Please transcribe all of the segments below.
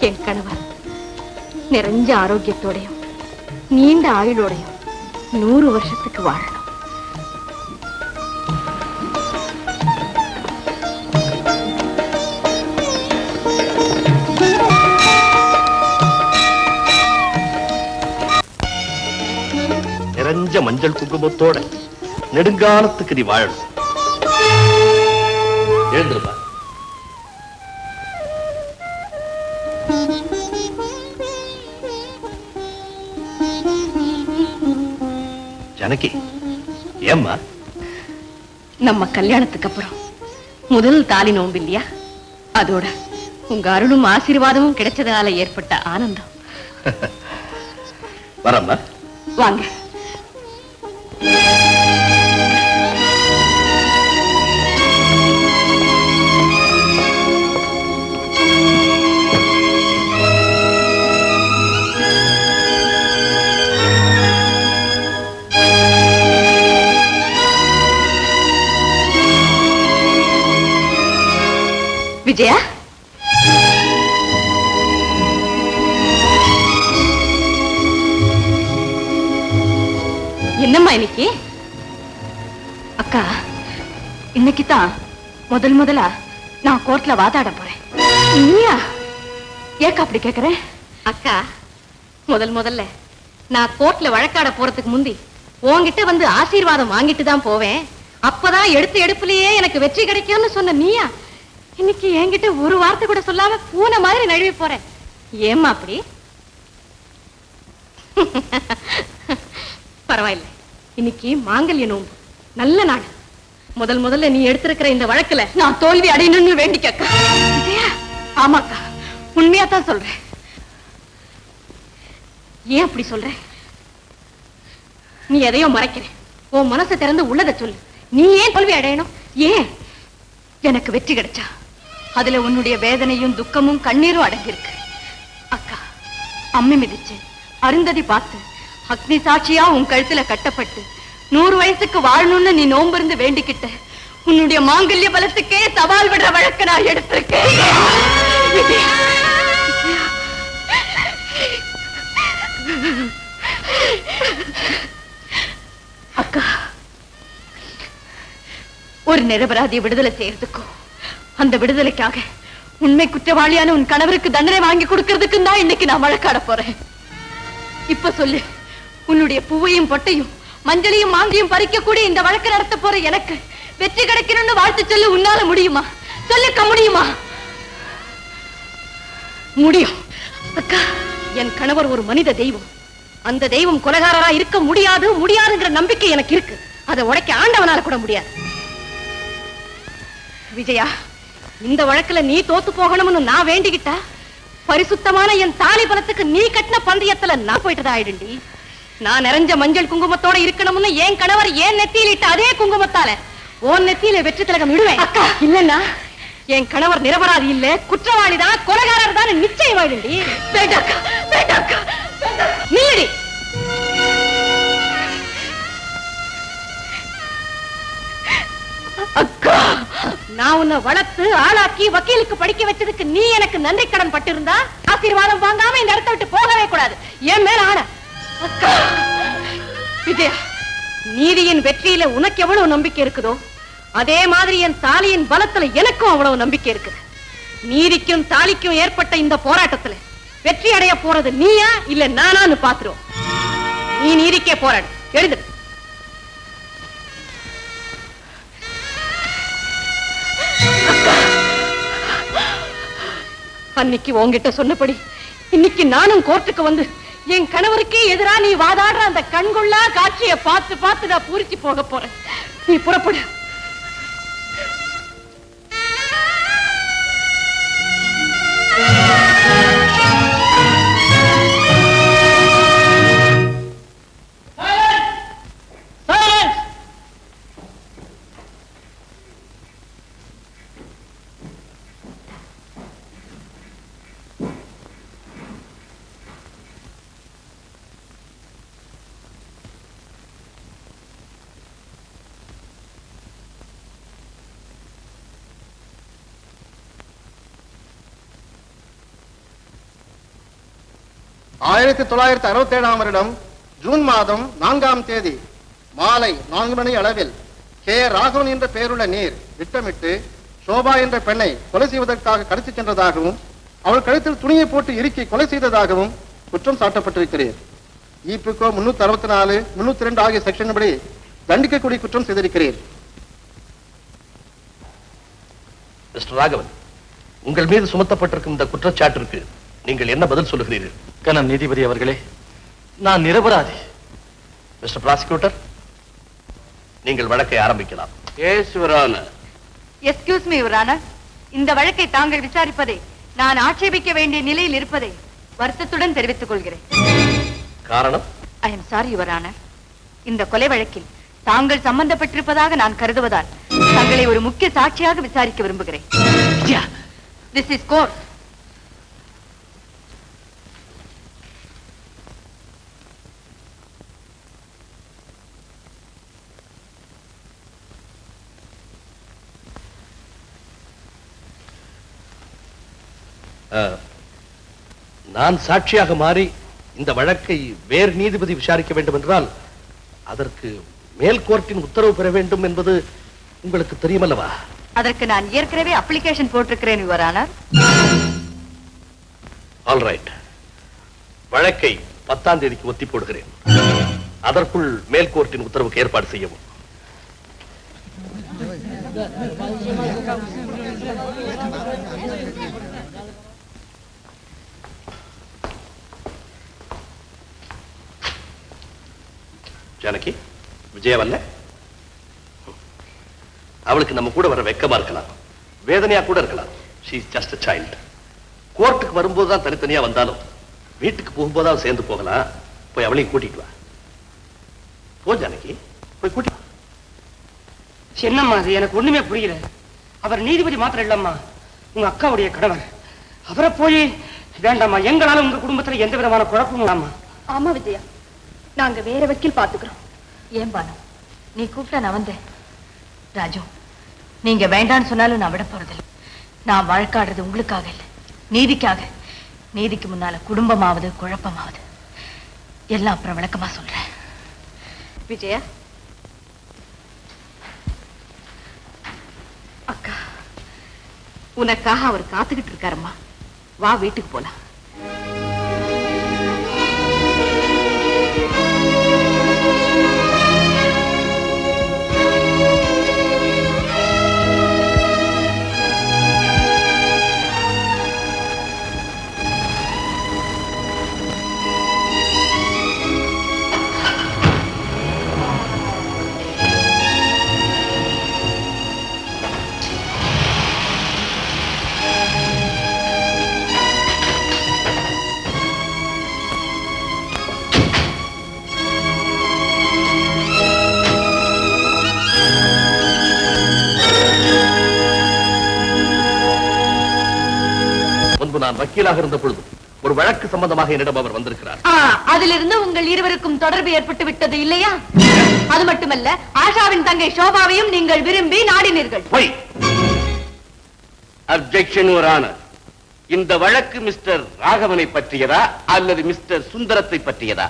என் கணவர் நிறைஞ்ச ஆரோக்கியத்தோடையும் நீண்ட ஆயுளோடையும் 100 வருஷத்துக்கு வாழணும். நிறைஞ்ச மஞ்சள் குங்குமத்தோட நெடுங்காலத்துக்கு நீ வாழணும். எழுந்திருப்பா. ஜனகி, ஏம்மா? நம்ம கல்யாணத்துக்கு அப்புறம் முதல் தாலி நோம்பு இல்லையா? அதோட உங்க அருளும் ஆசீர்வாதமும் கிடைச்சதால ஏற்பட்ட ஆனந்தம். வரம்மா. வாங்க. விஜயா, என்னம்மா இன்னைக்கு? அக்கா, இன்னைக்குதான் முதலா நான் கோர்ட்ல வாதாட போறேன். நீயா? ஏக்கா அப்படி கேக்குற? அக்கா, முதல்ல நான் கோர்ட்ல வழக்காட போறதுக்கு முந்தி உன்கிட்ட வந்து ஆசீர்வாதம் வாங்கிட்டு தான் போவேன். அப்பதான் எடுப்புலயே எனக்கு வெற்றி கிடைக்கும்னு சொன்ன நீயா இன்னைக்கு என்கிட்ட ஒரு வார்த்தை கூட சொல்லாம பூனை மாதிரி நழுவி போறேன். ஏம்மா அப்படி? பரவாயில்லை, இன்னைக்கு மாங்கல்ய நோம்பு, நல்ல நாள். முதல்ல நீ எடுத்திருக்கிற இந்த வழக்குல நான் தோல்வி அடையணும்னு வேண்டிக்கக்கா. ஆமாக்கா, உண்மையா தான் சொல்றேன். ஏன் அப்படி சொல்ற? நீ எதையோ மறைக்கிற. உன் மனசை திறந்து உள்ளதை சொல்லு. நீ ஏன் தோல்வி அடையணும்? ஏன்? எனக்கு வெற்றி கிடைச்சா அதுல உன்னுடைய வேதனையும் துக்கமும் கண்ணீரும் அடங்கியிருக்கு. அக்கா, அம்மி மிதிச்சு அருந்ததி பார்த்து அக்னி சாட்சியா உன் கழுத்துல கட்டப்பட்டு 100 வயசுக்கு வாழணும்னு நீ நோம்பிருந்து வேண்டிக்கிட்ட உன்னுடைய மாங்கல்ய பலத்துக்கே சவால் விடுற வழக்க நான் எடுத்திருக்கேன். அக்கா, ஒரு நிரபராதியை விடுதலை செய்யறதுக்கும் அந்த விடுதலைக்காக உண்மை குற்றவாளியான உன் கணவருக்கு தண்டனை வாங்கி கொடுக்கிறதுக்கு தான் இன்னைக்கு நான் வழக்காட போறேன். இப்ப சொல்லு, உன்னுடைய பூவையும் பொட்டையும் மஞ்சளையும் மாங்கையும் பறிக்கக்கூடிய இந்த வழக்கு நடத்த போற எனக்கு வெற்றி கிடைக்கணும்னு வாழ்த்து சொல்லு. உன்னால முடியுமா? சொல்லிக்க முடியுமா? முடியும். அக்கா, என் கணவர் ஒரு மனித தெய்வம். அந்த தெய்வம் கொலைகாரரா இருக்க முடியாதுங்கிற நம்பிக்கை எனக்கு இருக்கு. அதை உடைக்க ஆண்டவனால கூட முடியாது. விஜயா, இந்த வழக்குல நீ தோத்து போகணும்னு நான் வேண்டிக்கிட்டா பரிசுத்தமான என் தாலி பலத்துக்கு நீ கட்டின பந்தயத்துல நான் போயிட்டதா ஆயிடுண்டி. நான் நிறைஞ்ச மஞ்சள் குங்குமத்தோட இருக்கணும்னு என் கணவர் ஏன் நெத்தியில் இட்ட அதே குங்குமத்தால உன் நெத்தியில வெற்றி திலகம் விடுவேன். அக்கா, இல்லன்னா என் கணவர் நிரபராதி இல்ல, குற்றவாளிதான், கொலைகாரர் தான் நிச்சயம் ஆயிடுண்டி. நில்லடி. அக்கா, நான் உன்னை வளர்த்து ஆளாக்கி வக்கீலுக்கு படிக்க வச்சதுக்கு நீ எனக்கு நன்றி கடன் பட்டிருந்தா ஆசீர்வாதம் வாங்காம இந்த இடத்தை விட்டு போகவே கூடாது. என் மேல ஆன. அக்கா, விஜயா, நீதியின் வெற்றியில உனக்கு எவ்வளவு நம்பிக்கை இருக்குதோ அதே மாதிரி என் தாலியின் பலத்துல எனக்கும் அவ்வளவு நம்பிக்கை இருக்குது. நீதிக்கும் தாலிக்கும் ஏற்பட்ட இந்த போராட்டத்துல வெற்றி அடைய போறது நீயா இல்ல நானான்னு பாத்துருவோம். நீ நீதிக்கே போராடு. எழுது. அன்னைக்கு உன்கிட்ட சொன்னபடி இன்னைக்கு நானும் கோர்ட்டுக்கு வந்து என் கணவருக்கே எதிரா நீ வாதாடுற அந்த கண்கொள்ளா காட்சியை பார்த்து நான் பூரிச்சு போக போறேன். நீ புறப்படு. 1967 வருடம் ஜூன் மாதம் 4ஆம் தேதி மாலை 4 மணி அளவில் கே ராகவன் என்ற பெயருள்ள நீர் திட்டமிட்டு சோபா என்ற பெண்ணை கொலை செய்வதற்காக கடத்திச் சென்றதாகவும் அவள் கழுத்தில் துணியை போட்டு இறுக்கி கொலை செய்ததாகவும் குற்றம் சாட்டப்பட்டிருக்கிறீர். ஈபிகோ 364, 302 ஆகிய செக்ஷன் படி தண்டிக்கக்கூடிய குற்றம் செய்திருக்கிறீர். மிஸ்டர் ராகவன், உங்கள் மீது சுமத்தப்பட்டிருக்கும் இந்த குற்றச்சாட்டிற்கு நீங்கள் என்ன பதில் சொல்லுகிறீர்கள்? கனம் நீதிபதி அவர்களே, நான் நிரபராதி. மிஸ்டர் பிராசிக்யூட்டர், நீங்கள் வழக்கை ஆரம்பிக்கலாம். எஸ்கியூஸ் மீ யுவர் ஆனர், இந்த வழக்கை தாங்கள் விசாரிப்பதை நான் ஆட்சேபிக்க வேண்டிய நிலையில் இருப்பதை வருத்தத்துடன் தெரிவித்துக் கொள்கிறேன். காரணம்? I am sorry your honour, இந்த கொலை வழக்கில் தாங்கள் சம்பந்தப்பட்டிருப்பதாக நான் கருதுவதால் தங்களை ஒரு முக்கிய சாட்சியாக விசாரிக்க விரும்புகிறேன். This is court. நான் சாட்சியாக மாறி இந்த வழக்கை வேறு நீதிபதி விசாரிக்க வேண்டும் என்றால் அதற்கு மேல் கோர்ட்டின் உத்தரவு பெற வேண்டும் என்பது உங்களுக்கு தெரியுமல்லவா? அதற்கு நான் ஏற்கனவே அப்ளிகேஷன் போட்டிருக்கிறேன் யுவர் ஆனர். ஆல் ரைட், வழக்கை 10ஆம் தேதிக்கு ஒத்தி போடுகிறேன். அதற்குள் மேல் கோர்ட்டின் உத்தரவுக்கு ஏற்பாடு செய்யவும். ஜானகி, விஜயவல்ல, அவளுக்கு நம்ம கூட வர வெக்கமா இருக்கலாம், வேதனையா கூட இருக்கலாம். she is just a child. கோர்ட்டுக்கு வரும்போதுதான் தனித்தனியா வந்தாலும் வீட்டுக்கு போகும்போதாவது சேர்ந்து போகலாம். போய் அவளையும் கூட்டிட்டு வா. போ ஜானகி, போய் கூட்டி. என்னம்மா அது எனக்கு ஒண்ணுமே புரியல. அவர் நீதிபதி மாத்திரம் இல்லம்மா, உங்க அக்காவுடைய கணவர். அவரை போய் வேண்டாமா, எங்களால உங்க குடும்பத்துல எந்த விதமான குழப்பமும் இல்லாமா. ஆமா விஜயா, நாங்க வேற வக்கீல் பாத்துக்கிறோம். ஏன் பானு, நீ கூப்பிட்டா நான் வந்தேன். ராஜு, நீங்க வேண்டான்னு சொன்னாலும் நான் விட போறதில்லை. நான் வழக்காடுறது உங்களுக்காக இல்லை, நீதிக்காக. நீதிக்கு முன்னால குடும்பமாவது குழப்பமாவது எல்லாம் அப்புறம் விளக்கமா சொல்றேன். விஜயா அக்கா, உனக்காக அவர் காத்துக்கிட்டு இருக்காருமா. வா, வீட்டுக்கு போலாம். நான் வக்கீலாக இருந்த பொழுது ஒரு வழக்கு சம்பந்தமாக என்னிடம் அவர் வந்திருக்கிறார். அதிலிருந்து உங்கள் இருவருக்கும் தொடர்பு ஏற்பட்டு விட்டது இல்லையா? அது மட்டுமல்ல, ஆஷாவின் தங்கை சோபாவையும் நீங்கள் விரும்பி நாடினீர்கள். அப்ஜெக்ஷன் யுவர் ஆனர், இந்த வழக்கு மிஸ்டர் ராகவனை பற்றியதா அல்லது மிஸ்டர் சுந்தரத்தை பற்றியதா?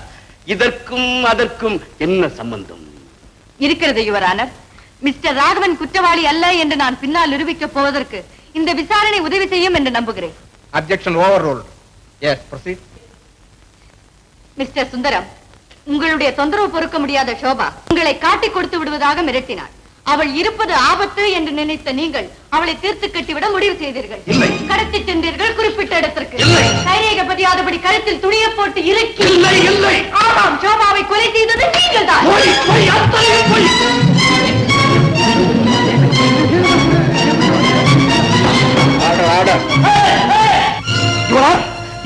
இதற்கும் அதற்கும் என்ன சம்பந்தம் இருக்கிறது யுவர் ஆனர்? மிஸ்டர் ராகவன் குற்றவாளி அல்ல என்று நான் பின்னால் நிரூபிக்கப் போவதற்கு இந்த விசாரணை உதவி செய்யும் என்று நம்புகிறேன். Objection overruled. Yes, proceed. Mister Sundaram, உங்களுடைய தொந்தரவு பொறுக்க முடியாத சோபா உங்களை காட்டிக் கொடுத்து விடுவதாக மிரட்டினாள். அவள் இருப்பது ஆபத்து என்று நினைத்த நீங்கள் அவளை தீர்த்து கட்டிவிட முடிவு செய்தீர்கள். கடத்தி சென்றீர்கள் குறிப்பிட்ட இடத்திற்கு. கைரேகை பதியாதபடி கழுத்தில் துணியை போட்டு இறுக்கி. ஆமாம், சோபாவை கொலை செய்தது நீங்கள் தான்.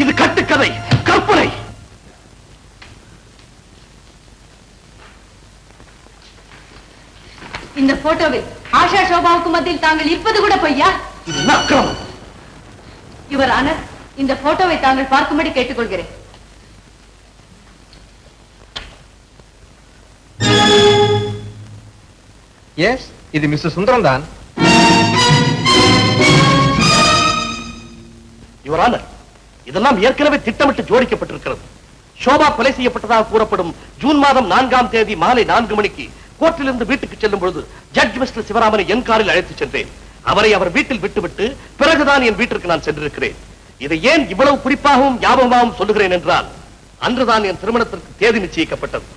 இது கட்டுக்கதை, கற்பனை. இந்த போட்டோவில் ஆஷா சோபாவுக்கு மத்தியில் தாங்கள் இருப்பது கூட பொய்யா? யுவர் ஆனர், இந்த போட்டோவை தாங்கள் பார்க்கும்படி கேட்டுக்கொள்கிறேன். எஸ், இது மிஸ்டர் சுந்தரம் தான். யுவர் ஆனர், இதெல்லாம் ஏற்கனவே திட்டமிட்டு ஜோடிக்கப்பட்டிருக்கிறது. சோபா கொலை செய்யப்பட்டதாக கூறப்படும் ஜூன் மாதம் 4ஆம் தேதி மாலை 4 மணிக்கு கோர்ட்டிலிருந்து வீட்டுக்கு செல்லும் பொழுது ஜட்ஜ் மிஸ்டர் சிவராமனை என் காரில் அழைத்து சென்றேன். அவரை அவர் வீட்டில் விட்டுவிட்டு பிறகுதான் என் வீட்டிற்கு நான் சென்றிருக்கிறேன். இதை ஏன் இவ்வளவு குறிப்பாகவும் ஞாபகமாகவும் சொல்லுகிறேன் என்றால், அன்றுதான் என் திருமணத்திற்கு தேதி நிச்சயிக்கப்பட்டது.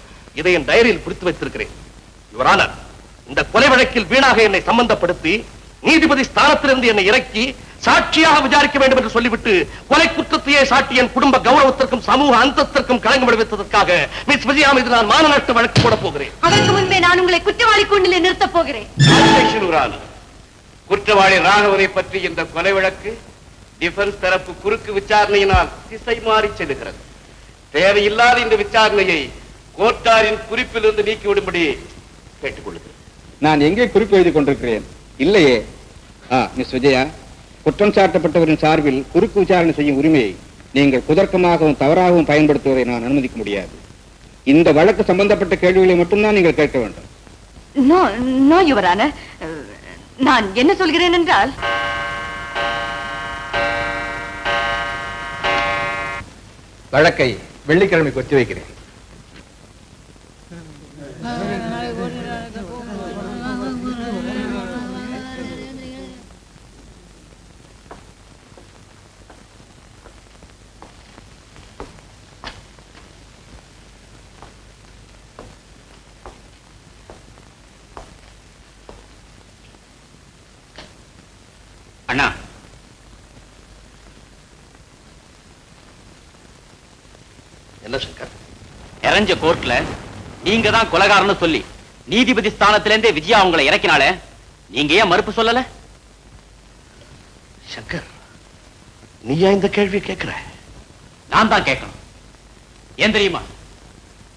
இதை என் டைரியில் குறித்து வைத்திருக்கிறேன். யுவர் ஆனர், இந்த கொலை வழக்கில் வீணாக என்னை சம்பந்தப்படுத்தி நீதிபதி ஸ்தானத்திலிருந்து என்னை இறக்கி சாட்சியாக விசாரிக்க வேண்டும் என்று சொல்லிவிட்டு கொலை குற்றத்தையே சாட்டி என் குடும்ப கௌரவத்திற்கும் சமூக அந்தஸ்திற்கும் களங்கம் விளைவித்ததற்காக மிஸ் விஜயா மீது நான் மான நஷ்ட வழக்கு போட போகிறேன். அதற்கு முன்பே நான் உங்களை குற்றவாளி கூண்டிலே நிறுத்தப் போகிறேன். குற்றவாளி ராகவனை பற்றி இந்த கொலை வழக்கு டிஃபென்ஸ் தரப்பு குறுக்கு விசாரணையினால் திசை மாறி செல்கிறது. தேவையில்லாத இந்த விசாரணையை கோர்ட்டாரின் குறிப்பிலிருந்து நீக்கிவிடும்படி கேட்டுக்கொள்கிறேன். நான் எங்கே குறிப்பு எழுதி கொண்டிருக்கிறேன்? இல்லையே. மிஸ் விஜயா, குற்றம் சாட்டப்பட்டவரின் சார்பில் குறுக்கு விசாரணை செய்யும் உரிமையை நீங்கள் குதர்க்கமாகவும் தவறாகவும் பயன்படுத்துவதை நான் அனுமதிக்க முடியாது. இந்த வழக்கு சம்பந்தப்பட்ட கேள்விகளை மட்டும்தான் நீங்கள் கேட்க வேண்டும். நோ நோ யுவர் ஆனர், நான் என்ன சொல்கிறேன் என்றால், வழக்கை வெள்ளிக்கிழமைக்கு ஒத்தி வைக்கிறேன். அண்ணா, என்ன சங்கர், இறஞ்ச கோர்ட்ல நீங்க தான் கொலைகாரன்னு சொல்லி நீதிபதி ஸ்தானத்திலிருந்தே விஜயா உங்களை இறக்கினாலே, நீங்க ஏன் மறுப்பு சொல்லல? சங்கர், நீயா இந்த கேள்வியை கேட்கிற? நான் தான் கேட்கணும். ஏன் தெரியுமா,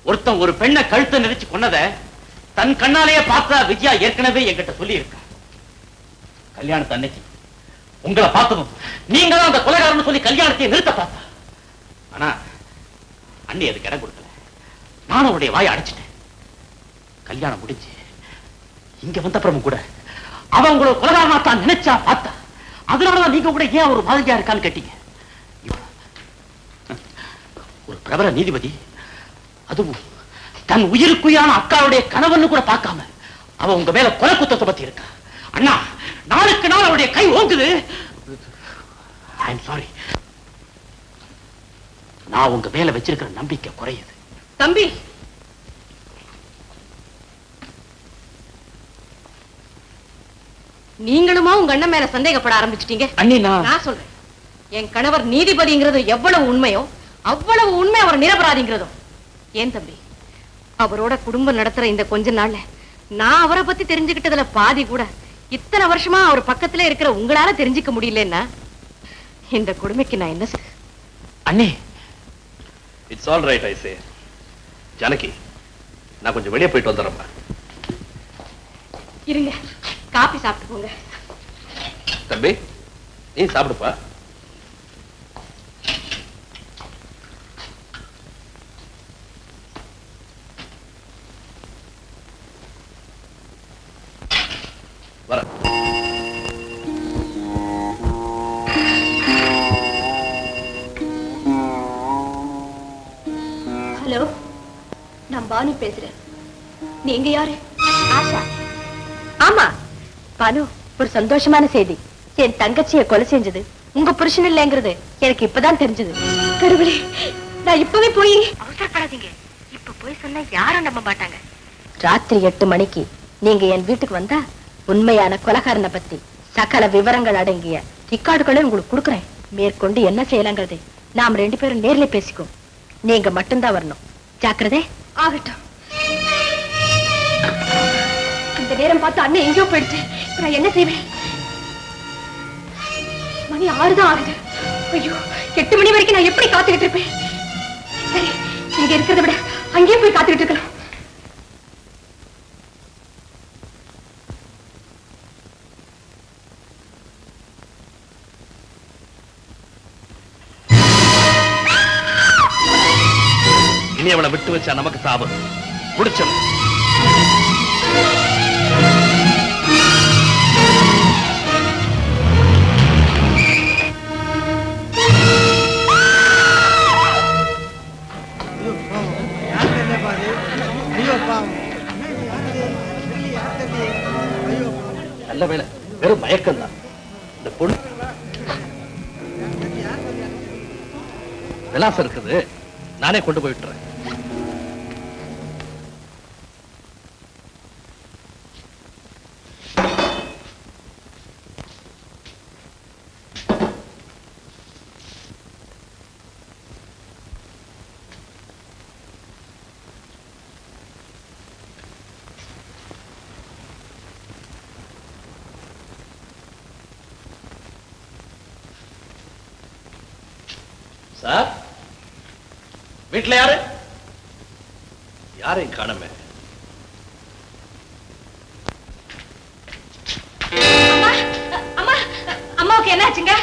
ஒருத்தன் ஒரு பெண்ணை கழுத்தை நெரிச்சு கொன்னத தன் கண்ணாலேயே பார்த்தா விஜயா ஏற்கனவே என்கிட்ட சொல்லி இருக்க. கல்யாணத்து அன்னைக்கு உங்களை பார்த்ததும் நீங்க தான் அந்த கொலைகாரன்னு சொல்லி கல்யாணத்தை நிறுத்த பார்த்தா. ஆனா அண்ணி அதுக்கு இடம் கொடுக்கல. நானும் அவருடைய வாயை அடைச்சிட்டேன். கல்யாணம் முடிஞ்சு இங்க வந்த அப்புறமும் கூட அவன் உங்களை கொலைகாரனா தான் நினைச்சா பார்த்தா. அதனாலதான் நீங்க கூட ஏன் ஒரு மாதிரியா இருக்கான்னு கேட்டீங்க. ஒரு பிரபல நீதிபதி, அதுவும் தன் உயிருக்குயான அக்காவுடைய கணவன் கூட பார்க்காம அவன் உங்க மேல கொலை குத்தத்தை பத்தி இருக்கா. அண்ணா, நாளுக்கு நாள் அவருடைய கை ஓங்குது. ஐ எம் சாரி, நான் உங்க மேல வச்சிருக்கிற நம்பிக்கை குறையுது. தம்பி, நீங்களுமா உங்க அண்ணன் மேல சந்தேகப்பட ஆரம்பிச்சிட்டீங்க. அண்ணி, நான் சொல்றேன், என் கணவர் நீதிபதிங்கிறது எவ்வளவு உண்மையோ அவ்வளவு உண்மை அவர் நிரபராதிங்கிறதும். ஏன் தம்பி, அவரோட குடும்பம் நடத்துற இந்த கொஞ்ச நாள்ல நான் அவரை பத்தி தெரிஞ்சுக்கிட்டதுல பாதி கூட இத்தனை வருஷமா அவர் பக்கத்துல இருக்கிற உங்களால தெரிஞ்சுக்க முடியலன்னா இந்த கொடுமைக்கு நான் என்ன செய்ய? அண்ணே, இட்ஸ் ஆல் ரைட். ஐ சே ஜானகி, நான் கொஞ்சம் வெளியே போயிட்டு வந்துடுறேன். இருங்க, காபி சாப்பிட்டு போங்க. தம்பி, நீ சாப்பிடுப்பா. வர. ஹலோ, நான் பானு பேசுறேன். நீங்க யாரு? ஆஷா. ஆமா பானு, ஒரு சந்தோஷமான செய்தி. என் தங்கச்சியை கொலை செஞ்சது உங்க புருஷன் இல்லைங்கிறது எனக்கு இப்பதான் தெரிஞ்சது. கடவுளே, நான் இப்பவே போய். அவசரப்படாதீங்க, இப்ப போய் சொன்னா யாரும் நம்ப மாட்டாங்க. ராத்திரி 8 மணிக்கு நீங்க என் வீட்டுக்கு வந்தா உண்மையான கொலைகாரனை பத்தி சகல விவரங்கள் அடங்கிய ரெக்கார்டுகளை உங்களுக்கு கொடுக்குறேன். மேற்கொண்டு என்ன செய்யலாங்கிறது நாம் 2 பேரும் நேர்ல பேசிக்குவோம். நீங்க மட்டும்தான் வரணும். ஜாக்கிரதை. ஆகட்டும். இந்த நேரம் பார்த்து அண்ணன் எங்கேயோ போயிடுச்சு. நான் என்ன செய்வேன்? மணி 6 தான் ஆகுது. ஐயோ, 8 மணி வரைக்கும் நான் எப்படி காத்துக்கிட்டு இருப்பேன்? சரி, இங்க இருக்கிறத விட அங்கேயே போய் காத்துக்கிட்டு இருக்கலாம். இனி அவளை விட்டு வச்சா நமக்கு சாபம். முடிச்சோம். விலாசம் இருக்குது, நானே கொண்டு போய் விட்டுறேன். சார், வீட்டுல யாரு? யாரையும் காணமே. அம்மாவுக்கு என்னாச்சுங்க?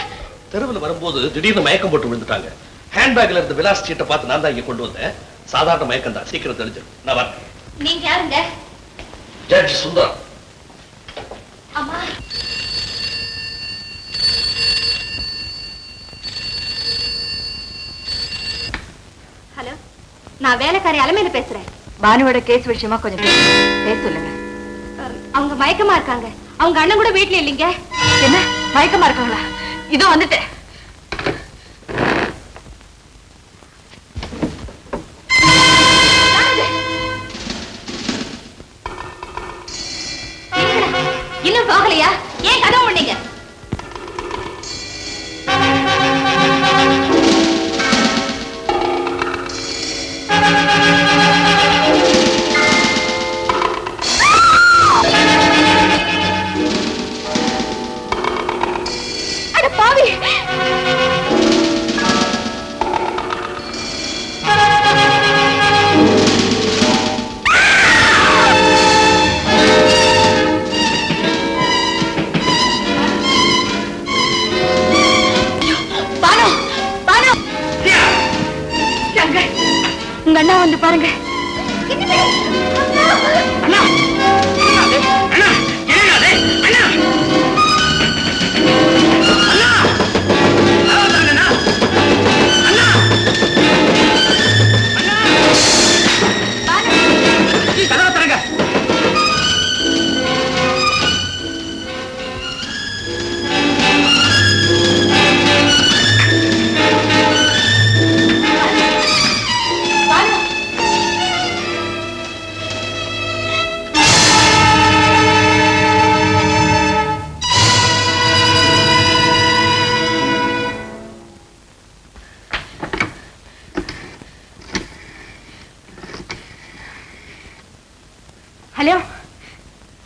தெருவில் வரும்போது திடீர்னு மயக்கம் போட்டு விழுந்துட்டாங்க. ஹேண்ட்பேக்ல இருந்த விலாஸ் சீட்டை பார்த்து நான் தான் இங்க கொண்டு வந்தேன். சாதாரண மயக்கம் தான், சீக்கிரம் தெரிஞ்சிடும். நான் வரேன். நீங்க யாருங்க? ஜட்ஜ் சுந்தரம். அம்மா, ஹலோ, நான் வேலைக்காரி அலமையில பேசுறேன். பானுவோட கேஸ் விஷயமா கொஞ்சம் பேச சொல்லுங்க. அவங்க மயக்கமா இருக்காங்க. அவங்க அண்ணன் கூட வீட்டுல இல்லைங்க. என்ன மயக்கமா இருக்காங்களா? இதோ வந்துட்டேன். இன்னும் போகலையா? ஏன் கதவு பண்ணீங்க? அட பாவி! உங்க அண்ணா வந்து பாருங்க. அண்ணா! அண்ணா! என்னடா இது? அண்ணா! அண்ணா! அண்ணா! அண்ணா! கதவை திறங்க. ஹலோ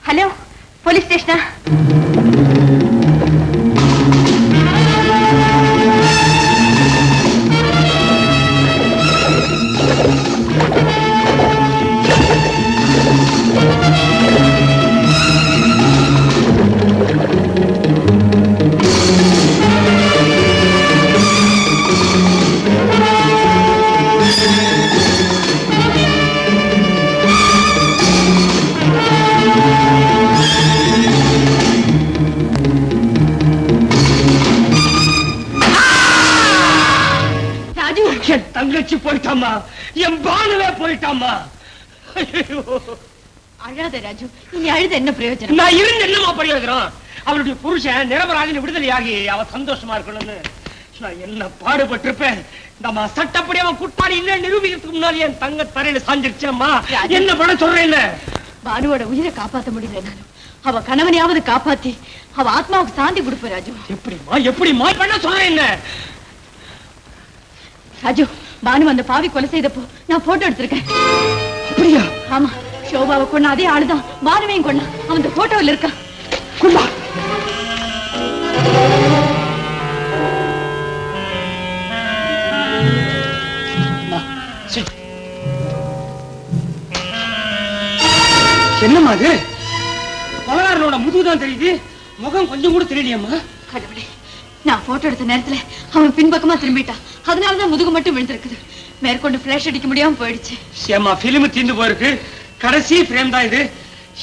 ஹலோ, போலீஸ் ஸ்டேஷனா? என் தங்கச்சி போயிட்டாமா, என் பானுவே போயிட்டாமா. அழாத ராஜு, இனி அழுத என்ன பிரயோஜனம்? நான் இருந்து என்னமா பிரயோஜனம்? அவளுடைய புருஷன் நிரபராஜன் விடுதலையாகி அவ சந்தோஷமா இருக்கணும்னு நான் என்ன பாடுபட்டிருப்பேன். நம்ம சட்டப்படி அவன் குட்டாடி இல்ல நிரூபிக்கிறதுக்கு முன்னாடி என் தங்க தரையில சாஞ்சிருச்சேம்மா. என்ன பண்ண சொல்றேன்? பானுவோட உயிரை காப்பாற்ற முடியல. நானும் அவ கணவனையாவது காப்பாத்தி அவ ஆத்மாவுக்கு சாந்தி கொடுப்ப. ராஜு, எப்படிமா பண்ண சொல்றேன்? ராஜு, பானு அந்த பாவி கொலை செய்தப்போ நான் போட்டோ எடுத்திருக்கேன். அப்படியா? ஆமா, ஷோபாவை கொண்ட அதே ஆளுதான் பானுவையும் கொண்டா. அவன் அந்த போட்டோவில் இருக்கான். கும்பா என்னம்மா அது? கொலகாரனோட முதுகுதான் தெரியுது, முகம் கொஞ்சம் கூட தெரியலையம்மா. கடவுளே, நான் போட்டோ எடுத்த நேரத்துல அவன் பின்பக்கமா திரும்பிட்டான். அதனாலதான் முதுகு மட்டும் விழுந்திருக்குது. மேற்கொண்டு பிளாஷ் அடிக்க முடியாம போயிடுச்சு. ஏமா பிலிம் தீந்து போயிருக்கு, கடைசி பிரேம் தான் இது.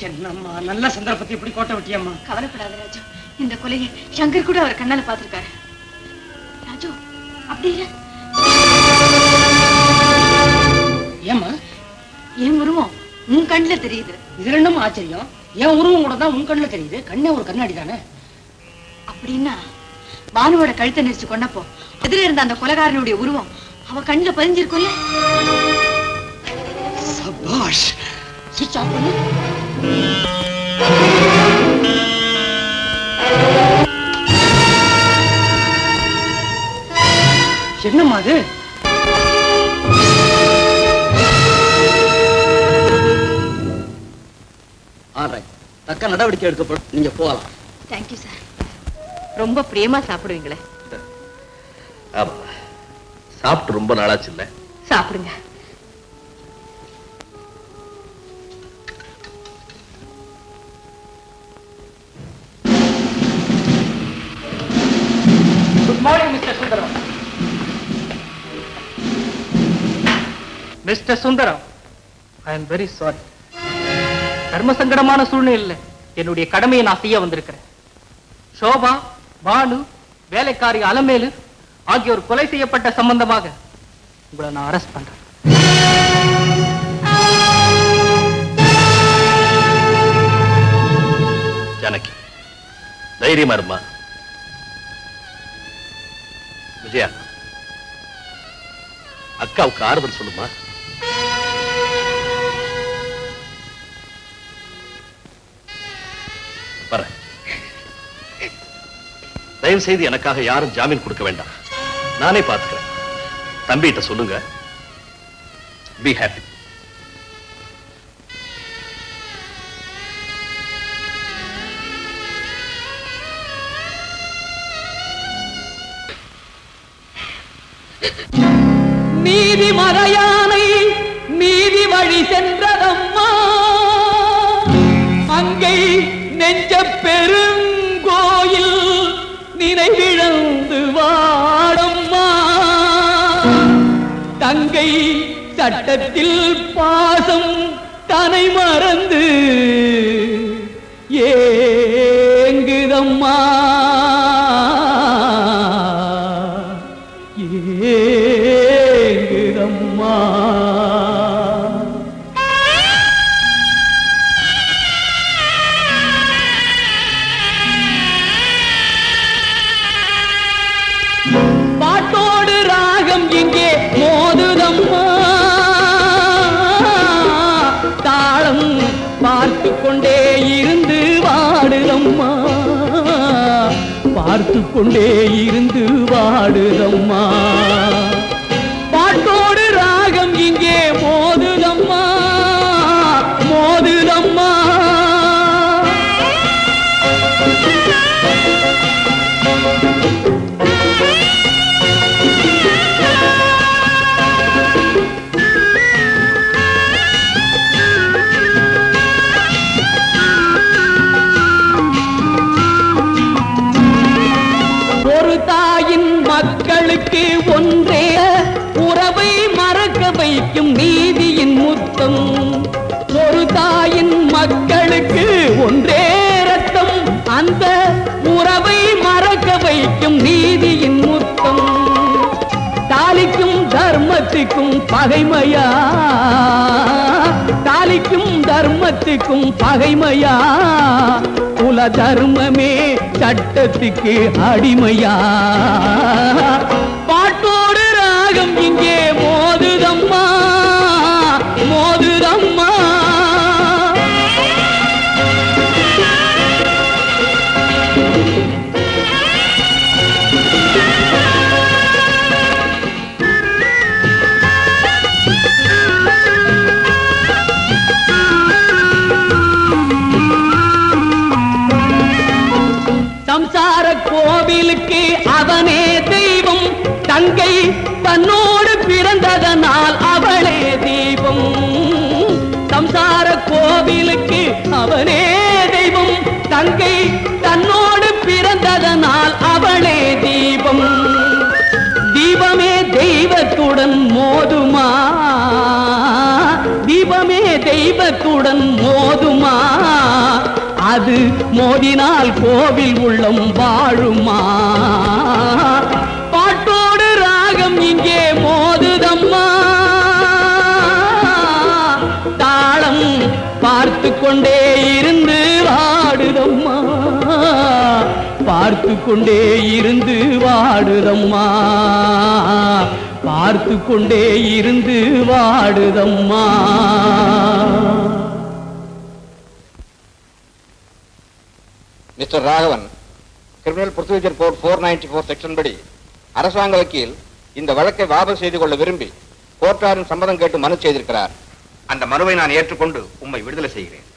என்னம்மா நல்ல சந்தர்ப்பத்தை இப்படி கோட்டை விட்டியம்மா. கவலைப்படாத ராஜு, இந்த கொலையை சங்கர் கூட அவர் கண்ணால பாத்திருக்காரு. ராஜு, அப்படி இல்ல. ஏமா என் உருவம் உன் கண்ணுல தெரியுது. இதுல என்னமா ஆச்சரியம்? என் உருவம் கூட தான் உன் கண்ணுல தெரியுது. கண்ணே ஒரு கண்ணாடி தானே. அப்படின்னா பானுவோட கழுத்தை நெரிச்சு கொண்டப்போ எதிர இருந்த அந்த கொலைகாரனுடைய உருவம் அவ கண்ணுல பதிஞ்சிருக்கும்ல. சபாஷ். சுவிட்ச் ஆஃப் பண்ணு. என்னம்மா அது? தக்க நடவடிக்கை எடுக்கப்படும். நீங்க போகலாம். Thank you sir. ரொம்ப பிரியமா சாப்பிடுவீங்களே. ஆமா, சாப்பிட்டு ரொம்ப நாளாச்சு இல்ல? சாப்பிடுங்க. Good morning mister Sundaram. Mister Sundaram, I am very sorry. தர்ம சங்கடமான சூழ்நிலையில் என்னுடைய கடமையை நான் செய்ய வந்திருக்கிறேன். சோபா, பானு, வேலைக்காரி அலமேலு ஆகியோர் கொலை செய்யப்பட்ட சம்பந்தமாக உங்களை நான் அரெஸ்ட் பண்றேன். ஜானகி, தைரியமா இருமா. விஜயா, அக்காவுக்கு ஆறுதல் சொல்லுமா. தயவு செய்து எனக்காக யாரும் ஜாமீன் கொடுக்க வேண்டாம். நானே பார்த்துக்கிறேன். தம்பிகிட்ட சொல்லுங்க. Be happy. நீதி மறையானை நீதி வழி சென்றதம்மா, அங்கை நெஞ்ச பெருங்கோயில் நினைவிழந்து வாடம்மா. தங்கை சட்டத்தில் பாசம் தனை மறந்து ஏங்குதம்மா, ஏங்குதம்மா. பாட்டோடு ராகம் இங்கே மோதுதம்மா, தாளம் பார்த்து கொண்டே இருந்து வாடுதம்மா, பார்த்து கொண்டே இருந்து வாடுதம்மா. பாட்டோடு ராகம் இங்கே மோதுதம்மா, மோதுதம்மா. ஒரு தாயின் மக்களுக்கு ஒன்றே உறவை மறக்க வைக்கும் நீதியின் முத்தம். ஒரு தாயின் மக்களுக்கு ஒன்றே ரத்தம், அந்த உறவை மறக்க வைக்கும் நீதியின் முத்தம். தாலிக்கும் தர்மத்துக்கும் பகைமையா, தாலிக்கும் தர்மத்துக்கும் பகைமையா, குல தர்மமே சட்டத்துக்கு அடிமையா. பாட்டோடு ராகம் இங்கே மோதுதம்மா, மோதுதம்மா. சம்சார கோவிலுக்கு அவனே தெய்வம், தங்கை தன்னோடு பிறந்ததனால் அவளே தெய்வம். சம்சார கோவிலுக்கு அவனே தெய்வம், தங்கை தன்னோடு பிறந்ததனால் அவளே தீபம். தீபமே தெய்வத்துடன் மோதுமா, தீபமே தெய்வத்துடன் மோதுமா, அது மோதினால் கோவில் உள்ளம் வாழுமா. பாட்டோடு ராகம் இங்கே மோதுதம்மா, தாளம் பார்த்து கொண்டே இருந்து வாடுதம்மா, பார்த்து பார்த்து கொண்டே இருந்து வாடுதம்மா, பார்த்து கொண்டே இருந்து வாடுதம்மா. Mister Raghavan, criminal procedure code 494 section படி அரசாங்க வக்கீல் இந்த வழக்கை வாபஸ் செய்து கொள்ள விரும்பி கோர்ட்டாரின் சம்மதம் கேட்டு மனு செய்திருக்கிறார். அந்த மனுவை நான் ஏற்றுக்கொண்டு உம்மை விடுதலை செய்கிறேன்.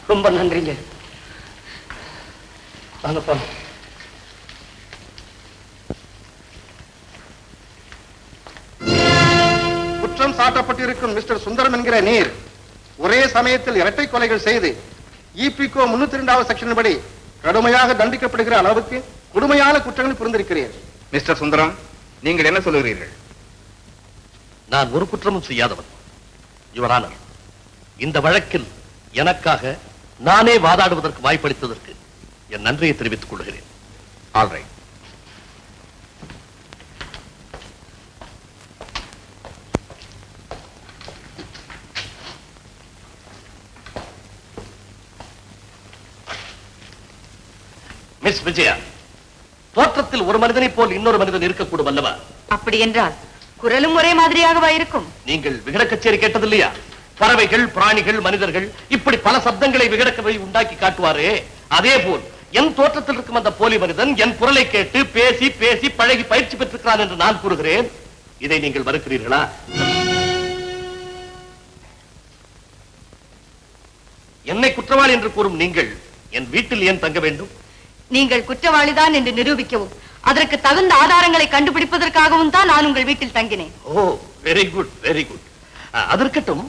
ரொம்ப நன்றிங்க. வாங்கப்பா. குற்றம் சாட்டப்பட்டிருக்கும் மிஸ்டர் சுந்தரம் என்கிற நீர் ஒரே சமயத்தில் இரட்டை கொலைகள் செய்து இபிகோ 302 செக்ஷன் படி கடுமையாக தண்டிக்கப்படுகிற அளவுக்கு கொடுமையான குற்றங்கள் புரிந்திருக்கிறீர்கள். மிஸ்டர் சுந்தரம், நீங்கள் என்ன சொல்லுகிறீர்கள்? நான் ஒரு குற்றமும் செய்யாதவன். யுவர் ஆனர், இந்த வழக்கில் எனக்காக நானே வாதாடுவதற்கு வாய்ப்பளித்ததற்கு என் நன்றியை தெரிவித்துக் கொள்கிறேன். ஆல்ரைட். மிஸ் விஜயா, தோற்றத்தில் ஒரு மனிதனை போல் இன்னொரு மனிதன் இருக்கக்கூடும் அல்லவா? அப்படி என்றால் குரலும் ஒரே மாதிரியாகவா இருக்கும்? நீங்கள் விகட கச்சேரி கேட்டதில்லையா? பறவைகள், பிராணிகள், மனிதர்கள் இப்படி பல சப்தங்களை விகடக்கவை உண்டாக்கி காட்டுவாரே, அதே போல் என் தோற்றத்தில் இருக்கும் அந்த போலி மனிதன் என் குரலை கேட்டு பேசி பேசி பழகி பயிற்சி பெற்றிருக்கிறான் என்று நான் கூறுகிறேன். இதை நீங்கள் மறுக்கிறீர்களா? என்னை குற்றவாளி என்று கூறும் நீங்கள் என் வீட்டில் ஏன் தங்க வேண்டும்? நீங்கள் குற்றவாளிதான் என்று நிரூபிக்கவும் அதற்கு தகுந்த ஆதாரங்களை கண்டுபிடிப்பதற்காகவும் தான் நான் உங்கள் வீட்டில் தங்கினேன். ஓ, வெரி குட், வெரி குட். அதற்கட்டும்,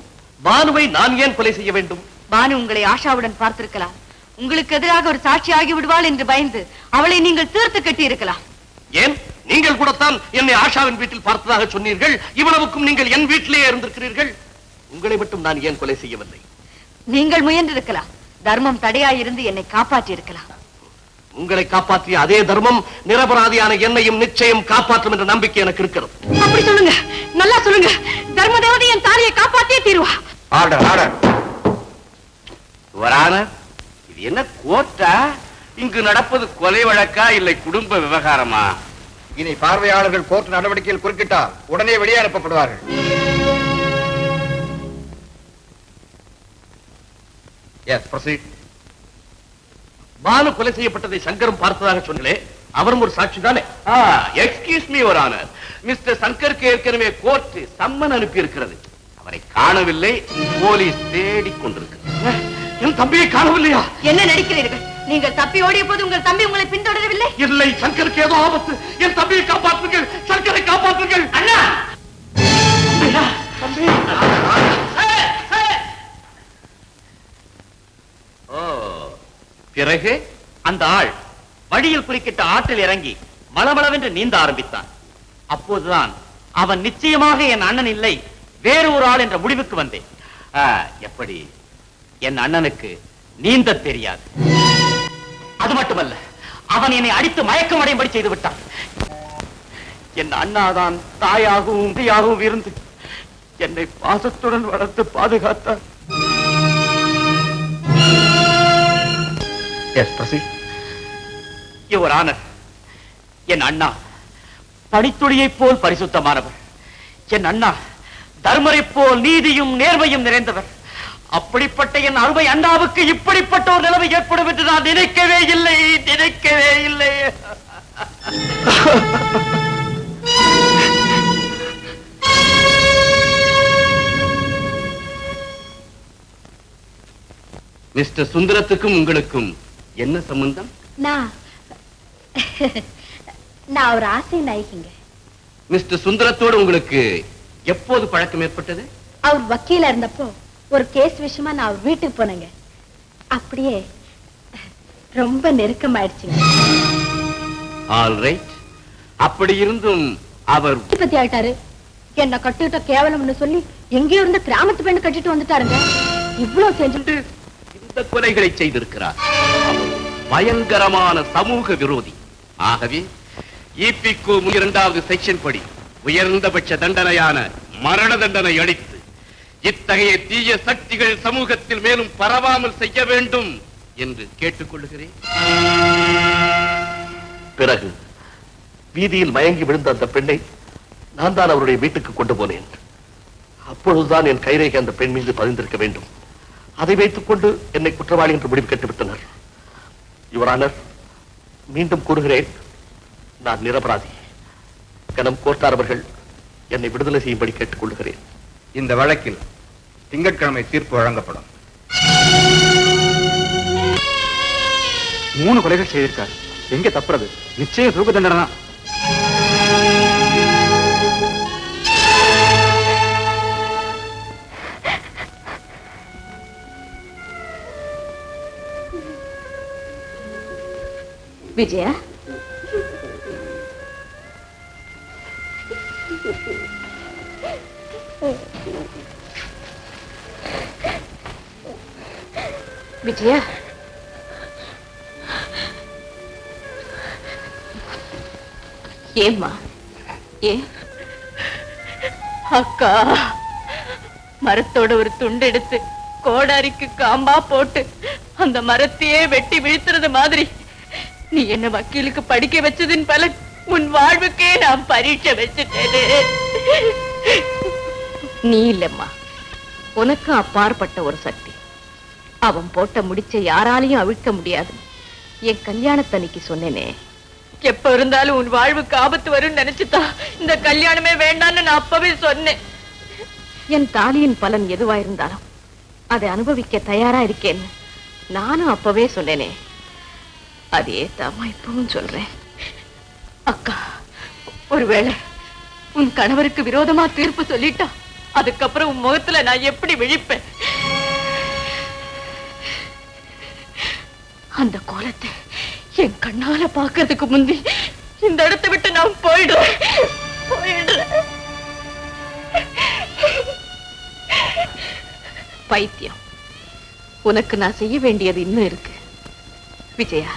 பானுவை நான் ஏன் கொலை செய்ய வேண்டும்? பானு உங்களை ஆஷாவுடன் பார்த்திருக்கலாம். உங்களுக்கு எதிராக ஒரு சாட்சி ஆகி விடுவாள் என்று பயந்து அவளை நீங்கள் தீர்த்து கட்டி இருக்கலாம். ஏன்? நீங்கள் கூடத்தான் என்னை ஆஷாவின் வீட்டில் பார்த்ததாக சொன்னீர்கள். இவ்வளவுக்கும் நீங்கள் என் வீட்டிலேயே இருந்திருக்கிறீர்கள். உங்களை மட்டும் நான் ஏன் கொலை செய்யவில்லை? நீங்கள் முயன்றிருக்கலாம். தர்மம் தடையாயிருந்து என்னை காப்பாற்றி இருக்கலாம். உங்களை காப்பாற்றிய அதே தர்மம் நிரபராதியான என்னையும் நிச்சயம் காப்பாற்றும் என்ற நம்பிக்கை எனக்கு இருக்கிறது. அப்படி சொல்லுங்க, நல்லா சொல்லுங்க. தர்ம தேவதை என் தாலியை காப்பாற்றியே தீருவா. Order, order. யுவர் ஆனர், இது என்ன கோர்ட்டா? இங்கு நடப்பது கொலை வழக்கா இல்லை குடும்ப விவகாரமா? இனி பார்வையாளர்கள் கோர்ட் நடவடிக்கையில் குறுக்கிட்டால் உடனே வெளியே அனுப்பப்படுவார்கள். S, proceed. பானு கொலை செய்யப்பட்டதை சங்கரும் பார்த்ததாக சொன்னே, அவரும் ஒரு சாட்சி தானே? Excuse me your honour, mister சங்கருக்கு ஏற்கனவே கோர்ட் சம்மன் அனுப்பி இருக்கிறது. அவரை காணவில்லை, போலீஸ் தேடிக் கொண்டிருக்கிறது. என் தம்பியை காணவில்லையா? என்ன நடிக்கிறீர்கள்? நீங்கள் தப்பி ஓடிய போது உங்கள் தம்பி உங்களை பின்தொடரவில்லை? இல்லை, சங்கருக்கு ஏதோ ஆபத்து. என் தம்பியை காப்பாற்றுங்கள், சங்கரை காப்பாற்றுங்கள். அண்ணா, அண்ணா, தம்பி. ஓ, பிறகு அந்த ஆள் வழியில் குறுக்கிட்ட ஆற்றில் இறங்கி மளமளவென்று நீந்த ஆரம்பித்தான். அப்போதுதான் அவன் நிச்சயமாக என் அண்ணன் இல்லை, வேறு ஒரு ஆள் என்ற முடிவுக்கு வந்தேன். எப்படி? என் அண்ணனுக்கு நீந்த தெரியாது. அது மட்டுமல்ல, அவன் என்னை அடித்து மயக்கம் அடையும்படி செய்து விட்டான். என் அண்ணாதான் தாயாகவும் தந்தையாகவும் இருந்து என்னை பாசத்துடன் வளர்த்து பாதுகாத்தார். Yes, proceed. யுவர் ஆனர், என் அண்ணா பனித்துளியைப் போல் பரிசுத்தமானவர். என் அண்ணா தர்மரைப் போல் நீதியும் நேர்மையும் நிறைந்தவர். அப்படிப்பட்ட என் அருமை அண்ணாவுக்கு இப்படிப்பட்ட ஒரு நிலைமை ஏற்படும் என்று நான் நினைக்கவே இல்லை, நினைக்கவே இல்லை. மிஸ்டர் சுந்தரத்துக்கும் உங்களுக்கும் என்ன சம்பந்தம்? நான் ஒரு ஆசை நாய்க்குங்க. மிஸ்டர் சுந்தரத்தோடு உங்களுக்கு எப்போது பழக்கம் ஏற்பட்டது? அவர் வக்கீலா இருந்தப்போ ஒரு கேஸ் விஷயமா நான் அவர் வீட்டுக்கு போனேங்க. அப்படியே ரொம்ப நெருக்கமாயிடுச்சுங்க. All right. அப்படி இருந்தும் அவர் பத்தி ஆயிட்டாரு. என்ன கட்டிட்ட கேவலம்னு சொல்லி எங்கேயோ இருந்த கிராமத்து பெண்ணு கட்டிட்டு வந்துட்டாருங்க. இவ்வளவு செஞ்சுட்டு இந்த கொலைகளை செய்திருக்கிறார். பயங்கரமான சமூக விரோதி. ஆகவே ஈபிகோ 2வது செக்ஷன் படி உயர்ந்தபட்ச தண்டனையான மரண தண்டனை அளித்து இத்தகைய தீய சக்திகள் சமூகத்தில் மேலும் பரவாமல் செய்ய வேண்டும் என்று கேட்டுக்கொள்கிறேன். பிறகு வீதியில் மயங்கி விழுந்த அந்த பெண்ணை நான் தான் அவருடைய வீட்டுக்கு கொண்டு போனேன். அப்பொழுதுதான் என் கைரேகை அந்த பெண் மீது பதிந்திருக்க வேண்டும். அதை வைத்துக் கொண்டு என்னை குற்றவாளி என்று முடிவு கட்டுவிட்டனர். யுவர் ஆனர், மீண்டும் கூறுகிறேன், நான் நிரபராதி. கனம் கோர்ட்டார் அவர்கள் என்னை விடுதலை செய்யும்படி கேட்டுக் கொள்கிறேன். இந்த வழக்கில் திங்கட்கிழமை தீர்ப்பு வழங்கப்படும். 3 கொலைகள் செய்திருக்கார். எங்க தப்புறது? நிச்சயம் தூக்கு தண்டனை தான். விஜயா, விஜயா, ஏம்மா? ஏன்? அக்கா மரத்தோட ஒரு துண்டு எடுத்து கோடாரிக்கு காம்பா போட்டு அந்த மரத்தையே வெட்டி வீழ்த்துறது மாதிரி நீ என்ன வக்கீலுக்கு படிக்க வச்சதின் பலன் உன் வாழ்வுக்கே நான் பரீட்சை வச்சுட்டேனே. நீ இல்லம்மா, உனக்கு அப்பாற்பட்ட ஒரு சக்தி. அவன் போட்ட முடிச்ச யாராலையும் அவிழ்க்க முடியாது. என் கல்யாணத்தன்னைக்கு சொன்னேனே, எப்ப இருந்தாலும் உன் வாழ்வுக்கு ஆபத்து வரும்னு நினைச்சுதான் இந்த கல்யாணமே வேண்டான்னு நான் அப்பவே சொன்னேன். என் தாலியின் பலன் எதுவா இருந்தாலும் அதை அனுபவிக்க தயாரா இருக்கேன்னு நானும் அப்பவே சொன்னேனே. அதே தாமா இப்பவும் சொல்றேன். அக்கா, ஒருவேளை உன் கணவருக்கு விரோதமா தீர்ப்பு சொல்லிட்டா அதுக்கப்புறம் உன் முகத்துல நான் எப்படி விழிப்பேன்? அந்த கோலத்தை என் கண்ணால பாக்குறதுக்கு முந்தி இந்த இடத்தை விட்டு நான் போயிடுறேன். பைத்தியம், உனக்கு நான் செய்ய வேண்டியது இன்னும் இருக்கு. விஜயா,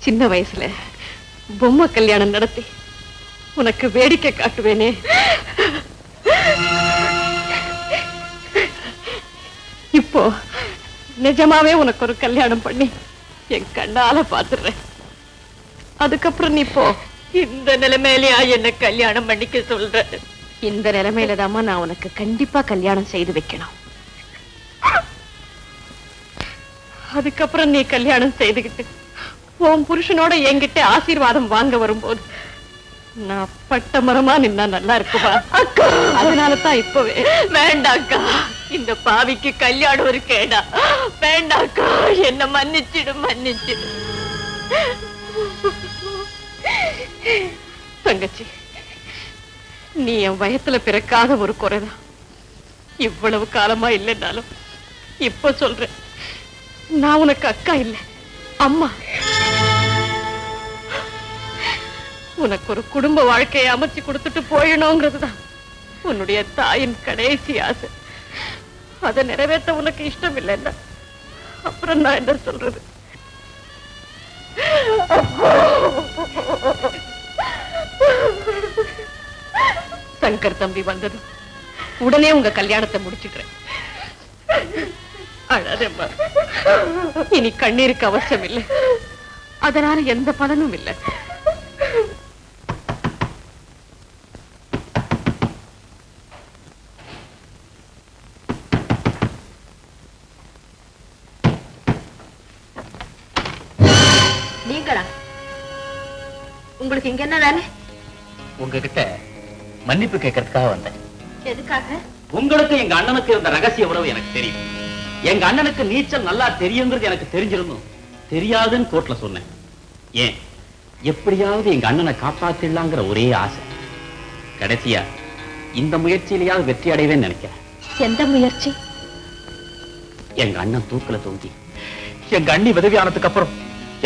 சின்ன வயசுல பொம்மை கல்யாணம் நடத்தி உனக்கு வேடிக்கை காட்டுவேனே. இப்போ நிஜமாவே உனக்கு ஒரு கல்யாணம் பண்ணி என் கண்ணால பாத்துறேன். அதுக்கப்புறம் நீ போ. இந்த நிலைமையிலயா என்ன கல்யாணம் பண்ணிக்க சொல்ற? இந்த நிலைமையில தாமா நான் உனக்கு கண்டிப்பா கல்யாணம் செய்து வைக்கணும். அதுக்கப்புறம் நீ கல்யாணம் செய்துகிட்டு உன் புருஷனோட என்கிட்ட ஆசீர்வாதம் வாங்க வரும்போது நான் பட்ட மரமா நின்னா நல்லா இருக்குமா? அக்கா, அதனாலதான் இப்பவே வேண்டாக்கா, இந்த பாவிக்கு கல்யாணம் ஒரு கேடா. வேண்டாக்கா, என்ன மன்னிச்சிடு, மன்னிச்சிடு. தங்கச்சி, நீ என் வயத்துல பிறக்காத ஒரு குறைதான். இவ்வளவு காலமா இல்லைன்னாலும் இப்ப சொல்றேன், நான் உனக்கு அக்கா இல்லை, அம்மா. உனக்கு ஒரு குடும்ப வாழ்க்கையை அமைச்சு கொடுத்துட்டு போயணுங்கிறதுதான் உன்னுடைய தாயின் கடைசி ஆசை. அதை நிறைவேற்ற உனக்கு இஷ்டம் இல்லைன்னா அப்புறம் நான் என்ன சொல்றது? சங்கர் தம்பி வந்தது உடனே உங்க கல்யாணத்தை முடிச்சுக்கிறேன். அழாதேம்மா, இனி கண்ணீருக்கு அவசியம் இல்லை, அதனால எந்த பலனும் இல்லை. நீங்களா? உங்களுக்கு இங்க என்ன வேலை? உங்ககிட்ட மன்னிப்பு கேட்கறதுக்காக வந்தேன். எதுக்காக? உங்களுக்கு எங்க அண்ணனுக்கு இருந்த ரகசிய உறவு எனக்கு தெரியும். எங்க அண்ணனுக்கு நீச்சல் நல்லா தெரியுங்கிறது எனக்கு தெரிஞ்சிருந்தும் தெரியாதுன்னு கோர்ட்ல சொன்னேன். ஏன், எப்படியாவது எங்க அண்ணனை காப்பாத்திடலாங்கிற ஒரே ஆசை. கடைசியா இந்த முயற்சியிலேயாவது வெற்றி அடைவேன்னு நினைக்கிறேன். எந்த முயற்சி? எங்க அண்ணன் தூக்குல தொங்கி எங்க அண்ணி விதவி ஆனதுக்கு அப்புறம்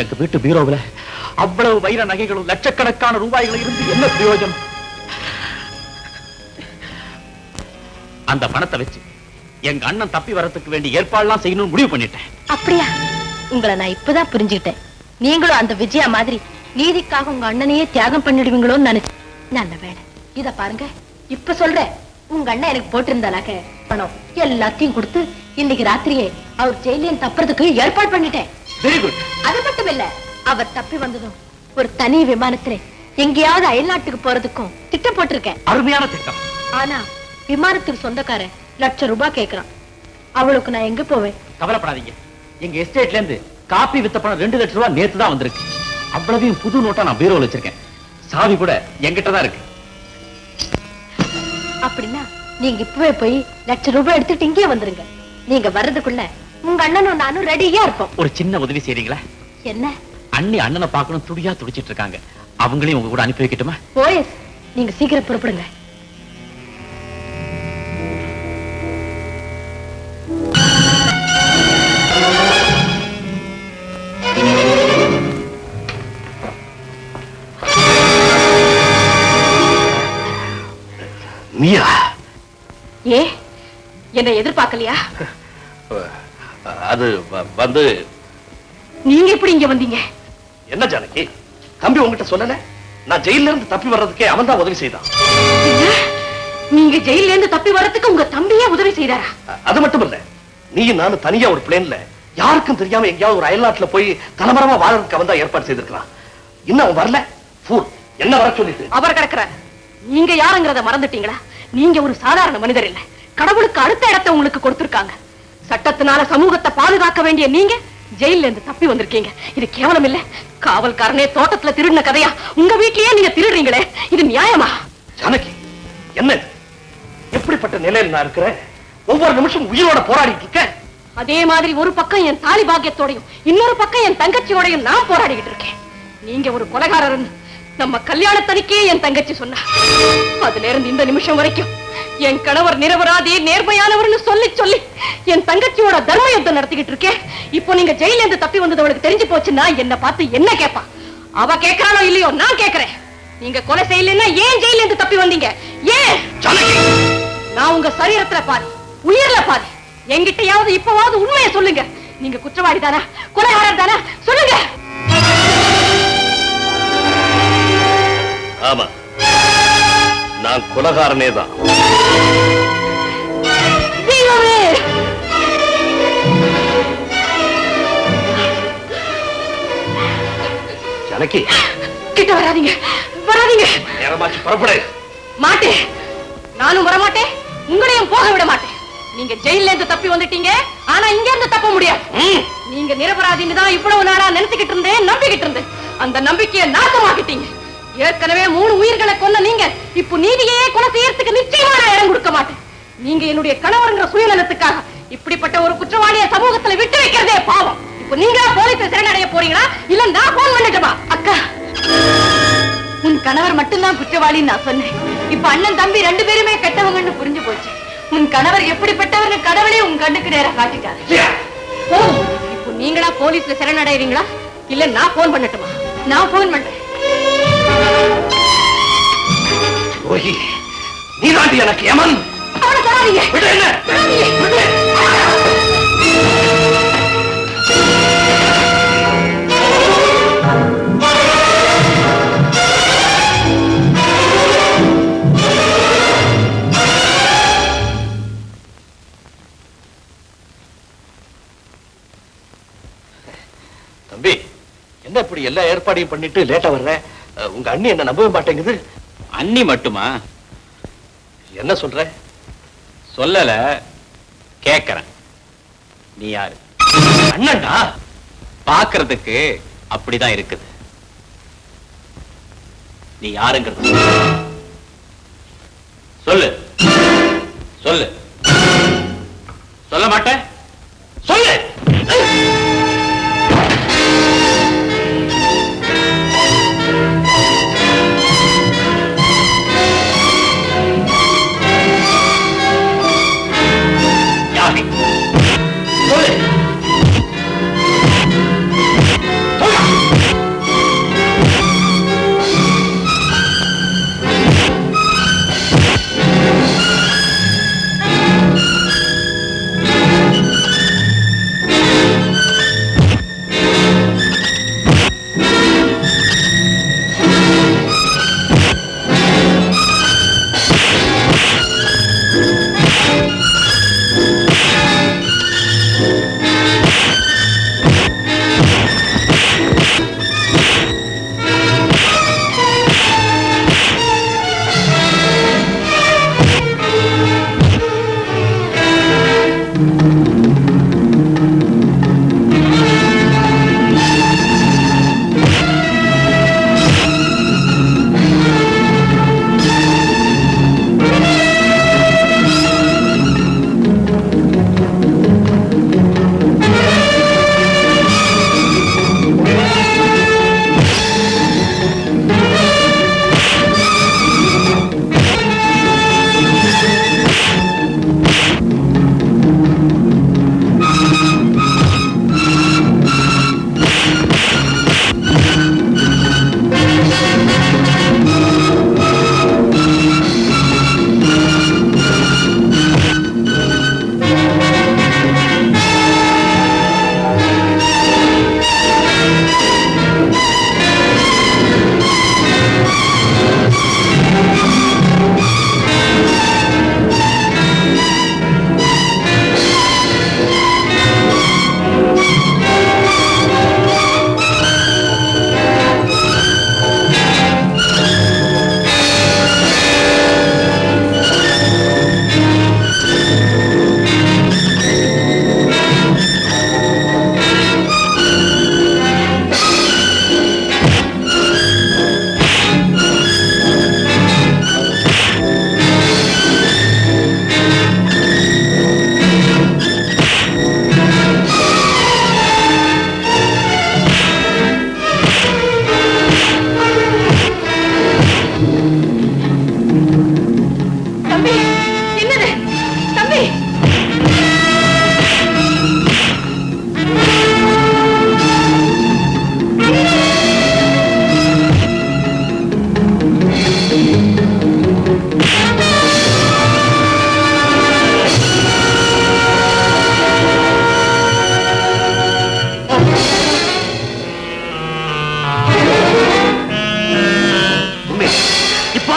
எங்க வீட்டு பீரோவுல அவ்வளவு வைர நகைகளும் லட்சக்கணக்கான ரூபாய்களும் இருந்து என்ன பிரயோஜனம்? அந்த பணத்தை வச்சு எங்க அண்ணன் தப்பி வரத்துக்கு வேண்டிய ஏற்பாடுலாம் செய்யணும்னு முடிவு பண்ணிட்டேன். அப்படியா? உங்களை நான் இப்பதான் புரிஞ்சுக்கிட்டேன். நீங்களும் அந்த விஜயா மாதிரி நீதிக்காக உங்க அண்ணனையே தியாகம் பண்ணிடுவீங்களோன்னு நினைச்சு. நல்ல வேலை. இத பாருங்க, இப்ப சொல்றேன். உங்க அண்ணன் எனக்கு போட்டிருந்தாலாக்க பணம் எல்லாத்தையும் கொடுத்து இன்னைக்கு ராத்திரியே அவர் ஜெயிலையும் தப்புறதுக்கு ஏற்பாடு பண்ணிட்டேன். Very good. அது மட்டும் இல்ல, அவர் தப்பி வந்ததும் ஒரு தனி விமானத்துல எங்கேயாவது அயல்நாட்டுக்கு போறதுக்கும் திட்டம் போட்டிருக்கேன். அருமையான திட்டம். ஆனா விமானத்துக்கு சொந்தக்காரன் ₹1,00,000 கேக்குறான். அவளுக்கு நான் எங்க போவேன்? கவலைப்படாதீங்க. எங்க எஸ்டேட்ல இருந்து காப்பி வித்த பணம் ₹2,00,000 நேத்து தான் வந்திருக்கு. அவ்வளவையும் புது நோட்டா நான் பீரோல வச்சிருக்கேன். சாவி கூட என்கிட்ட தான் இருக்கு. அப்படின்னா நீங்க இப்பவே போய் ₹1,00,000 எடுத்துட்டு இங்கே வந்துருங்க. நீங்க வர்றதுக்குள்ள உங்க அண்ணனும் நானும் ரெடியா இருப்போம். ஒரு சின்ன உதவி செய்றீங்களா? என்ன? அண்ணி அண்ணனை பார்க்கணும் துடியா துடிச்சிட்டு இருக்காங்க. அவங்களையும் உங்க கூட அனுப்பி வைக்கட்டுமா? போயஸ், நீங்க சீக்கிரம் புறப்படுங்க. நீயா? ஏ, என்னை எதிர்பார்க்கலையா? அது வந்து நீங்க எப்படி இங்க வந்தீங்க? என்ன ஜானகி, தம்பி உங்ககிட்ட சொல்லல? நான் ஜெயில இருந்து தப்பி வர்றதுக்கே அவன் தான் உதவி செய்தான். நீங்க ஜெயில இருந்து தப்பி வர்றதுக்கு உங்க தம்பியே உதவி செய்தாரா? அது மட்டும் இல்ல, நீ நானும் தனியா ஒரு பிளேன்ல யாருக்கும் தெரியாம எங்கேயாவது ஒரு அயல்நாட்டுல போய் தலைமரமா வாழறதுக்கு அவன் தான் ஏற்பாடு செய்திருக்கான். இன்னும் அவன் வரல. ஃபூல், என்ன வர சொல்லிட்டு அவர் கிடக்குறார். நீங்க யாருங்கிறத மறந்துட்டீங்களா? நீங்க ஒரு சாதாரண மனிதர் இல்ல. கடவுளுக்கு அடுத்த இடத்தை உங்களுக்கு கொடுத்திருக்காங்க. சட்டத்தினால சமூகத்தை பாதுகாக்க வேண்டிய நீங்க ஜெயில இருந்து தப்பி வந்திருக்கீங்க. இது கேவலம் இல்ல. காவல்காரனே தோட்டத்துல திருடின கதையா உங்க வீட்லயே நீங்க திருடுறீங்களே, இது நியாயமா? ஜானகி, என்ன இது? எப்படிப்பட்ட நிலையில் நான் இருக்கிறேன்? ஒவ்வொரு நிமிஷம் உயிரோட போராடிட்டு இருக்கேன். அதே மாதிரி ஒரு பக்கம் என் தாலி பாக்கியத்தோடையும் இன்னொரு பக்கம் என் தங்கச்சியோடையும் நான் போராடிக்கிட்டு இருக்கேன். நீங்க ஒரு கொலைகாரர் நம்ம கல்யாணத்தனிக்கே என் தங்கச்சி சொன்னா. அதுல இருந்து இந்த நிமிஷம் வரைக்கும் என் கணவர் நிரபராதி நேர்மையானவர்னு சொல்லி சொல்லி என் தங்கச்சியோட தர்ம யுத்தம் நடத்திக்கிட்டு இருக்கேன். இப்போ நீங்க ஜெயில இருந்து தப்பி வந்தது அவளுக்கு தெரிஞ்சு போச்சுன்னா என்ன பார்த்து என்ன கேட்பா? அவ கேட்கறானோ இல்லையோ, நான் கேட்கிறேன். நீங்க கொலை செய்யலன்னா ஏன் ஜெயில இருந்து தப்பி வந்தீங்க? ஏன்? நான் உங்க சரீரத்துல பாதி, உயிர்ல பாதி. என்கிட்டயாவது இப்பவாவது உண்மையை சொல்லுங்க. நீங்க குற்றவாளி தானா, கொலைகாரர் தானா? சொல்லுங்க. ஆமா, நான் கொலைகாரனே தான். ஜானகி, கிட்ட வராதீங்க, வராதீங்க. நேரமாச்சு, புறப்படு. மாட்டேன், நானும் வரமாட்டேன், உங்களையும் போக விட மாட்டேன். நீங்க ஜெயில இருந்து தப்பி வந்துட்டீங்க, ஆனா இங்க இருந்து தப்ப முடியாது. நீங்க நிரபராதின்னு தான் இவ்வளவு நாளா நினைச்சுக்கிட்டு இருந்தேன், நம்பிக்கிட்டு இருந்தேன். அந்த நம்பிக்கையை நாசமாக்கிட்டீங்க. ஏற்கனவே 3 உயிர்களை கொன்ன நீங்க இப்ப நீதியே கொலை செய்யறதுக்கு நிச்சயமா நான் இடம் கொடுக்க மாட்டேன். நீங்க என்னுடைய கணவர்ங்கிற சுயநலத்துக்காக இப்படிப்பட்ட ஒரு குற்றவாளியை சமூகத்துல விட்டு வைக்கிறதே பாவம். இப்ப நீங்க போலீஸ் சரணடைய போறீங்களா, இல்ல நான் போன் பண்ணிட்டுமா? அக்கா, உன் கணவர் மட்டும்தான் குற்றவாளின்னு நான் சொன்னேன். இப்ப அண்ணன் தம்பி 2 பேருமே கெட்டவங்கன்னு புரிஞ்சு போச்சு. உன் கணவர் எப்படிப்பட்டவர்னு கடவுளே உன் கண்ணுக்கு நேரா காட்டிட்டாரு. இப்போ நீங்களா போலீஸ்ல சரணடைறீங்களா, இல்ல நான் போன் பண்ணட்டுமா? நான் போன் பண்றேன். ரோஹி, நீ தாண்டி எனக்கு யமன். அவனை தராதீங்க. விடு, என்ன விடு. தம்பி, என்ன இப்படி எல்லா ஏற்பாடையும் பண்ணிட்டு லேட்டா வர்ற? உங்க அண்ணி என்ன நம்பவே மாட்டேங்குது. அண்ணி மட்டுமா? என்ன சொல்ற? சொல்லல, கேக்குறேன். நீ யாரு? அண்ணன்டா. பாக்குறதுக்கு அப்படிதான் இருக்குது. நீ யாருங்கிறது சொல்லு. சொல்லு. சொல்ல மாட்டேன்? சொல்லு.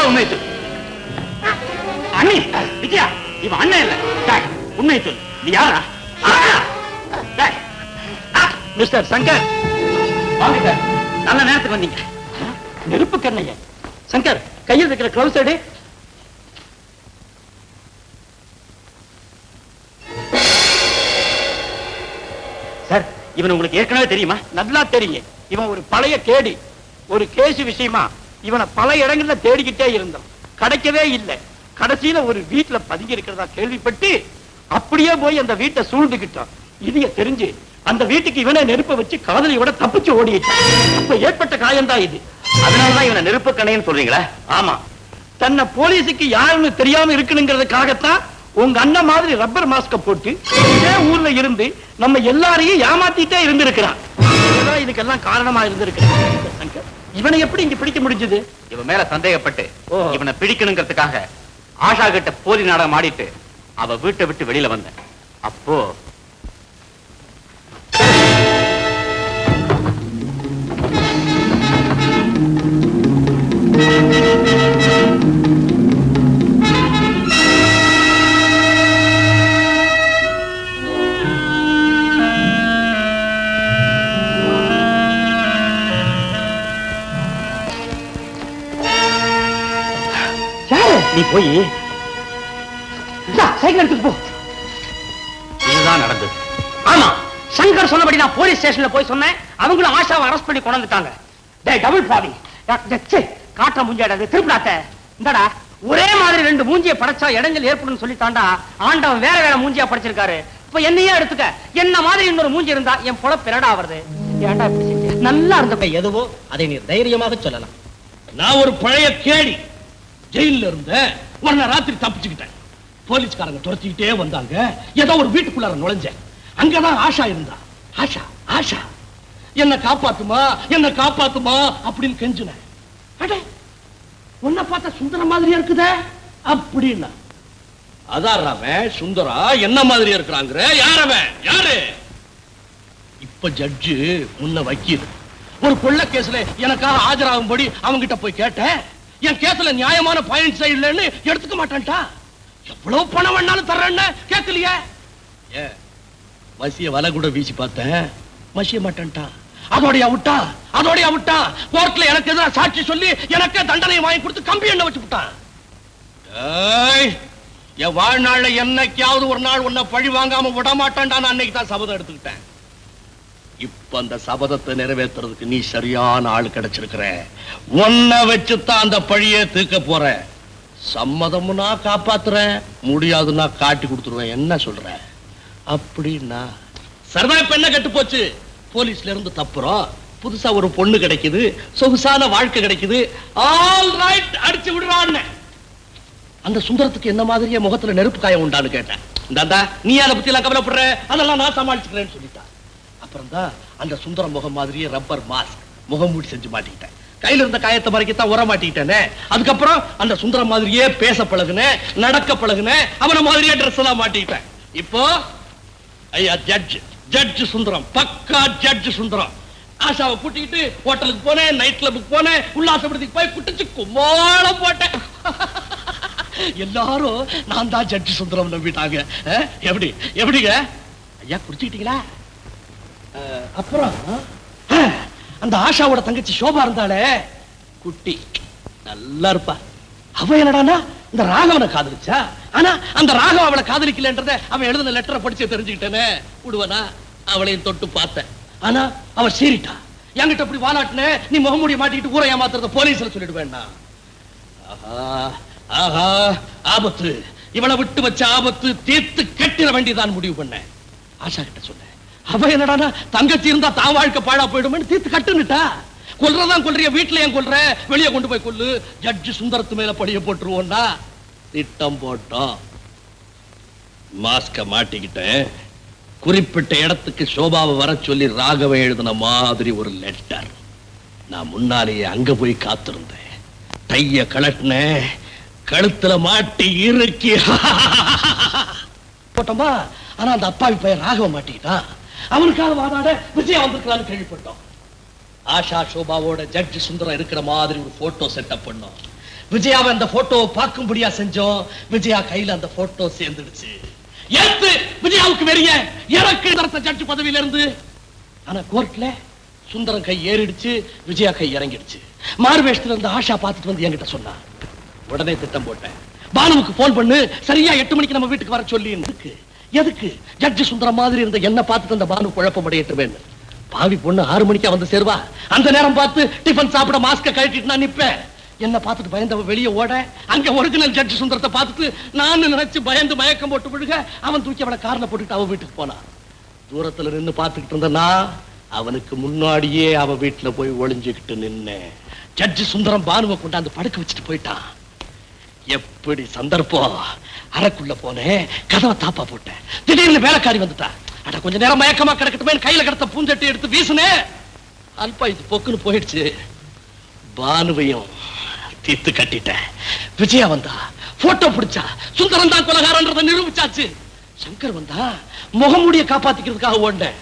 உண்மையை சொல்லு. அண்ணி விஜயா, இவன் அண்ணன் இல்ல. டேய், உண்மையை சொல்லு, நீ யாரா? டேய், மிஸ்டர் சங்கர், வாங்க சார். நல்ல நேரத்துக்கு வந்தீங்க. நெருப்பு கண்ணைய சங்கர், கையில் இருக்கிற கிளவுஸ் எடு. சார், இவன் உங்களுக்கு ஏற்கனவே தெரியுமா? நல்லா தெரியும். இவன் ஒரு பழைய கேடி. ஒரு கேஸ் விஷயமா இவனை பல இடங்கள்ல தேடிக்கிட்டே இருந்தோம், கிடைக்கவே இல்லை. கடைசியில ஒரு வீட்டுல பதுங்கி இருக்கிறதா கேள்விப்பட்டு அப்படியே போய் அந்த வீட்டை சூழ்ந்துகிட்டான். இதைய தெரிஞ்சு அந்த வீட்டுக்கு இவனை நெருப்ப வச்சு காதலியோட தப்பிச்சு ஓடிட்டான். அப்ப ஏற்பட்ட காயம்தான் இது. அதனாலதான் இவனை நெருப்பு கண்ணைன்னு சொல்றீங்களா? ஆமா, தன்னை போலீஸுக்கு யாருன்னு தெரியாம இருக்கணுங்கிறதுக்காகத்தான் உங்க அண்ணன் மாதிரி ரப்பர் மாஸ்க போட்டு இதே ஊர்ல இருந்து நம்ம எல்லாரையும் ஏமாத்திட்டே இருந்திருக்கிறான். இதுக்கெல்லாம் காரணமா இருந்திருக்கிறான். இவனை எப்படி இங்க பிடிக்க முடிஞ்சது? இவன் மேல சந்தேகப்பட்டு இவனை பிடிக்கணுங்கிறதுக்காக ஆஷா கிட்ட போலி நாடகம் ஆடிட்டு அவ வீட்டை விட்டு வெளியில வந்தேன். அப்போ நீ போய் சைக்கிள் எடுத்துட்டு போ. இதுதான் நடந்தது. ஆமா, சங்கர் சொன்னபடி நான் போலீஸ் ஸ்டேஷன்ல போய் சொன்னேன். அவங்களும் ஆஷாவை அரெஸ்ட் பண்ணி கொண்டு வந்துட்டாங்க. டேய் டபுள் பாவி, காட்ட முஞ்சாடாது திருப்பிடாத்த. இந்தடா, ஒரே மாதிரி ரெண்டு மூஞ்சியை படைச்சா இடங்கள் ஏற்படும் சொல்லித்தாண்டா ஆண்டவன் வேற வேற மூஞ்சியா படைச்சிருக்காரு. இப்ப என்னையே எடுத்துக்க, என்ன மாதிரி இன்னொரு மூஞ்சி இருந்தா என் பொல பிறடா வருது. ஏன்டா இப்படி செஞ்ச? நல்லா இருந்த எதுவோ அதை நீ தைரியமாக சொல்லலாம். நான் ஒரு பழைய கேடி. ஜெயில இருந்த ஒரு நாள் ராத்திரி தப்பிச்சுக்கிட்டேன். போலீஸ்காரங்க துரத்திக்கிட்டே வந்தாங்க. ஏதோ ஒரு வீட்டுக்குள்ளார நுழைஞ்சேன். அங்கதான் ஆஷா இருந்தா. ஆஷா ஆஷா என்ன காப்பாத்துமா, என்ன காப்பாத்துமா அப்படின்னு கெஞ்சினேன். அடே, உன்னை பார்த்தா சுந்தர மாதிரியா இருக்குதே அப்படின்னா. அதான் அவன் சுந்தரா என்ன மாதிரியா இருக்கிறாங்க. யாரவன்? யாரு? இப்ப ஜட்ஜு முன்ன வக்கீல். ஒரு கொள்ள கேஸ்ல எனக்காக ஆஜராகும்படி அவங்கிட்ட போய் கேட்டேன். என் கேஸ்ல நியாயமான பாயிண்ட்ஸ் இல்லைன்னு எடுத்துக்க மாட்டான்டா. எவ்வளவு பணம் வேணாலும் தர்றேன்னு கேட்கலையே. ஏ, மசிய வலை கூட வீசி பார்த்தேன், மசிய மாட்டான்டா. அதோடைய விட்டா கோர்ட்ல எனக்கு எதிராக சாட்சி சொல்லி எனக்கே தண்டனை வாங்கி கொடுத்து கம்பி எண்ணெய் வச்சு விட்டான். என் வாழ்நாள்ல என்னைக்காவது ஒரு நாள் உன்னை பழி வாங்காம விட மாட்டான்டா. நான் அன்னைக்கு தான் சபதம் எடுத்துக்கிட்டேன். இப்ப அந்த சபதத்தை நிறைவேற்றுறதுக்கு நீ சரியான ஆள் கிடைச்சிருக்கிற. உன்னை வச்சுதான் அந்த பழியை தீர்க்க போற. சம்மதம்னா காப்பாத்துறேன், முடியாதுன்னா காட்டி கொடுத்துருவேன். என்ன சொல்ற? அப்படின்னா சரிதான். இப்ப என்ன கெட்டு போச்சு? போலீஸ்ல இருந்து தப்புறோம், புதுசா ஒரு பொண்ணு கிடைக்குது, சொகுசான வாழ்க்கை கிடைக்குது. ஆல் ரைட், அடிச்சு விடுறான்னு. அந்த சுந்தரத்துக்கு என்ன மாதிரியே முகத்துல நெருப்பு காயம் உண்டான்னு கேட்டேன். இந்தாண்டா, நீ அதை பத்தி எல்லாம் கவலைப்படுற, அதெல்லாம் நான் சமாளிச்சுக்கிறேன்னு சொல்லிட்டா. அப்புறம் தான் அந்த சுந்தர முகம் மாதிரியே ரப்பர் மாஸ்க் முகம் மூடி செஞ்சு மாட்டிக்கிட்டேன். கையில இருந்த காயத்தை மறைக்கத்தான் உர மாட்டிக்கிட்டேனே. அதுக்கப்புறம் அந்த சுந்தர மாதிரியே பேச பழகுனேன், நடக்க பழகுனேன், அவன மாதிரியே ட்ரெஸ் எல்லாம் மாட்டிக்கிட்டேன். இப்போ ஐயா ஜட்ஜ் சுந்தரம், பக்கா ஜட்ஜ் சுந்தரம். ஆஷாவை கூட்டிக்கிட்டு ஹோட்டலுக்கு போனேன், நைட் கிளப்புக்கு போனேன், உல்லாச விடுதிக்கு போய் குட்டிச்சு கும்மாளம் போட்டேன். எல்லாரும் நான் தான் ஜட்ஜ் சுந்தரம் நம்பிட்டாங்க. எப்படிங்க ஐயா குடிச்சுக்கிட்டீங்களா? அப்புறம் அந்த ஆஷாவோட தங்கச்சி சோபா இருந்தாலே, குட்டி நல்லா இருப்பா. அவ என்னடானா இந்த ராகவனை காதலிச்சா. ஆனா அந்த ராகவ அவளை காதலிக்கலன்றத அவன் எழுதின லெட்டரை படிச்சு தெரிஞ்சுக்கிட்டேனே. விடுவனா? அவளையும் தொட்டு பார்த்தேன். ஆனா அவ சீரிட்டா. என்கிட்ட அப்படி வாலாட்டின, நீ முகமூடிய மாட்டிக்கிட்டு ஊரை ஏமாத்துறத போலீஸ்ல சொல்லிடுவேன்னா. ஆஹா, ஆபத்து. இவளை விட்டு வச்ச ஆபத்து தீர்த்து கட்டிட வேண்டியதான் முடிவு பண்ணேன். ஆஷா கிட்ட சொன்னேன். அவ என்னடா தங்கச்சி இருந்தா தான் வாழ்க்கை பாழா போயிடுமே தீர்த்து கட்டுனுட்டா. கொல்றதான் கொல்றிய, வீட்டுல ஏன் கொல்ற, வெளியே கொண்டு போய் கொல்லு. ஜட்ஜு சுந்தரத்து மேல படிய போட்டுருவோம்னா திட்டம் போட்டோம். மாஸ்க மாட்டிக்கிட்டேன். குறிப்பிட்ட இடத்துக்கு சோபாவை வர சொல்லி ராகவ எழுதின மாதிரி ஒரு லெட்டர். நான் முன்னாலேயே அங்க போய் காத்திருந்தேன். டைய கலட்டினேன், கழுத்துல மாட்டி இறுக்கி போட்டோமா. ஆனா அந்த அப்பாவி பையன் ராகவ மாட்டிக்கிட்டான். அவனுக்காக வாதாட விஜயா வந்திருக்கலான்னு கேள்விப்பட்டோம். ஆஷா சோபாவோட ஜட்ஜ் சுந்தரம் இருக்கிற மாதிரி ஒரு போட்டோ செட்டப் பண்ணோம். விஜயாவை அந்த போட்டோவை பார்க்கும்படியா செஞ்சோம். விஜயா கையில அந்த போட்டோ சேர்ந்துடுச்சு. ஏத்து விஜயாவுக்கு வெறிய எனக்கு ஜட்ஜ் பதவியில இருந்து. ஆனா கோர்ட்ல சுந்தரம் கை ஏறிடுச்சு, விஜயா கை இறங்கிடுச்சு. மார்வேஷத்துல இருந்து ஆஷா பார்த்துட்டு வந்து என்கிட்ட சொன்னா. உடனே திட்டம் போட்டேன். பானுவுக்கு போன் பண்ணு, சரியா 8 மணிக்கு நம்ம வீட்டுக்கு வர சொல்லி. எதுக்கு ஜட்ஜ் சுந்தரம் மாதிரி இருந்த என்ன பார்த்துட்டு அந்த பானு குழப்பம் அடையட்டுமே. பாவி பொண்ணு 6 மணிக்கா வந்து சேருவா. அந்த நேரம் பார்த்து டிஃபன் சாப்பிட மாஸ்க கழட்டிட்டு நான் நிப்பேன். என்ன பார்த்துட்டு பயந்தவன் வெளியே ஓட, அங்க ஒரிஜினல் ஜட்ஜ் சுந்தரத்தை பார்த்துட்டு நான் நினைச்சு பயந்து மயக்கம் போட்டு விழுக, அவன் தூக்கி அவனை கார்ல போட்டுட்டு அவன் வீட்டுக்கு போனான். தூரத்துல நின்னு பார்த்துக்கிட்டு இருந்தனா அவனுக்கு முன்னாடியே அவன் வீட்டுல போய் ஒளிஞ்சுக்கிட்டு நின்னேன். ஜட்ஜ் சுந்தரம் பானுவை கொண்டாந்து படுக்க வச்சுட்டு போயிட்டான். எப்படி சந்தர்ப்பம்! அறைக்குள்ள போனேன், கதவை தாப்பா போட்டேன். திடீர்னு வேலைக்காரி வந்துட்டா. அட கொஞ்ச நேரம் மயக்கமா கிடக்கட்டுமே கையில கிடத்த பூஞ்சட்டி எடுத்து வீசுனேன். அல்பா இது பொக்குன்னு போயிடுச்சு. பானுவையும் தீத்து கட்டிட்டேன். விஜயா வந்தா, போட்டோ பிடிச்சா, சுந்தரம் தான் கொலகாரன்றதை நிரூபிச்சாச்சு. சங்கர் வந்தா, முகமூடிய காப்பாத்திக்கிறதுக்காக ஓண்டேன்.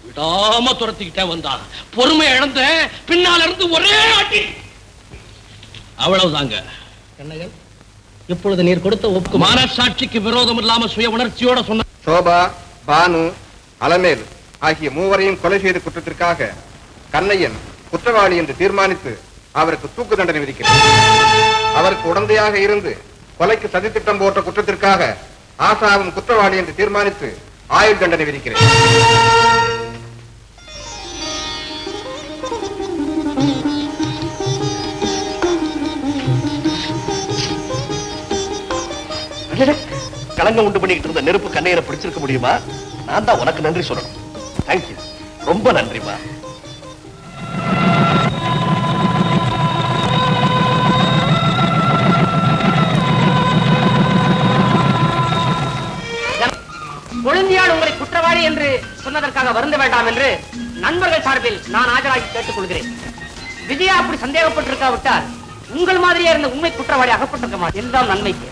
விடாம துரத்திக்கிட்டே வந்தான். பொறுமை இழந்த பின்னால இருந்து ஒரே ஆட்டி. அவ்வளவுதாங்க. கண்ணகன், இப்பொழுது நீர் கொடுத்த ஒப்பு மனசாட்சிக்கு விரோதம் இல்லாம சுய உணர்ச்சியோட சொன்ன சோபா, பானு, அலமேல் ஆகிய மூவரையும் கொலை செய்த குற்றத்திற்காக கண்ணையன் குற்றவாளி என்று தீர்மானித்து அவருக்கு தூக்கு தண்டனை விதிக்கிறார். அவருக்கு உடந்தையாக இருந்து கொலைக்கு சதித்திட்டம் போட்ட குற்றத்திற்காக ஆசாவும் குற்றவாளி என்று தீர்மானித்து ஆயுள் தண்டனை விதிக்கிறேன். கலங்க உண்டு பண்ணிக்கிட்டு இருந்த நெருப்பு கண்ணையரை பிடிச்சிருக்க முடியுமா? நான் தான் உனக்கு நன்றி சொல்லணும். தேங்க்யூ, ரொம்ப நன்றிமா. கொழுந்தியால் உங்களை குற்றவாளி என்று சொன்னதற்காக வருந்த வேண்டாம் என்று நண்பர்கள் சார்பில் நான் ஆஜராகி கேட்டுக் கொள்கிறேன். விஜயா அப்படி சந்தேகப்பட்டிருக்காவிட்டால் உங்கள் மாதிரியே இருந்த உண்மை குற்றவாளி அகப்பட்டிருக்க மாட்டேன். எல்லாம் நன்மைக்கு.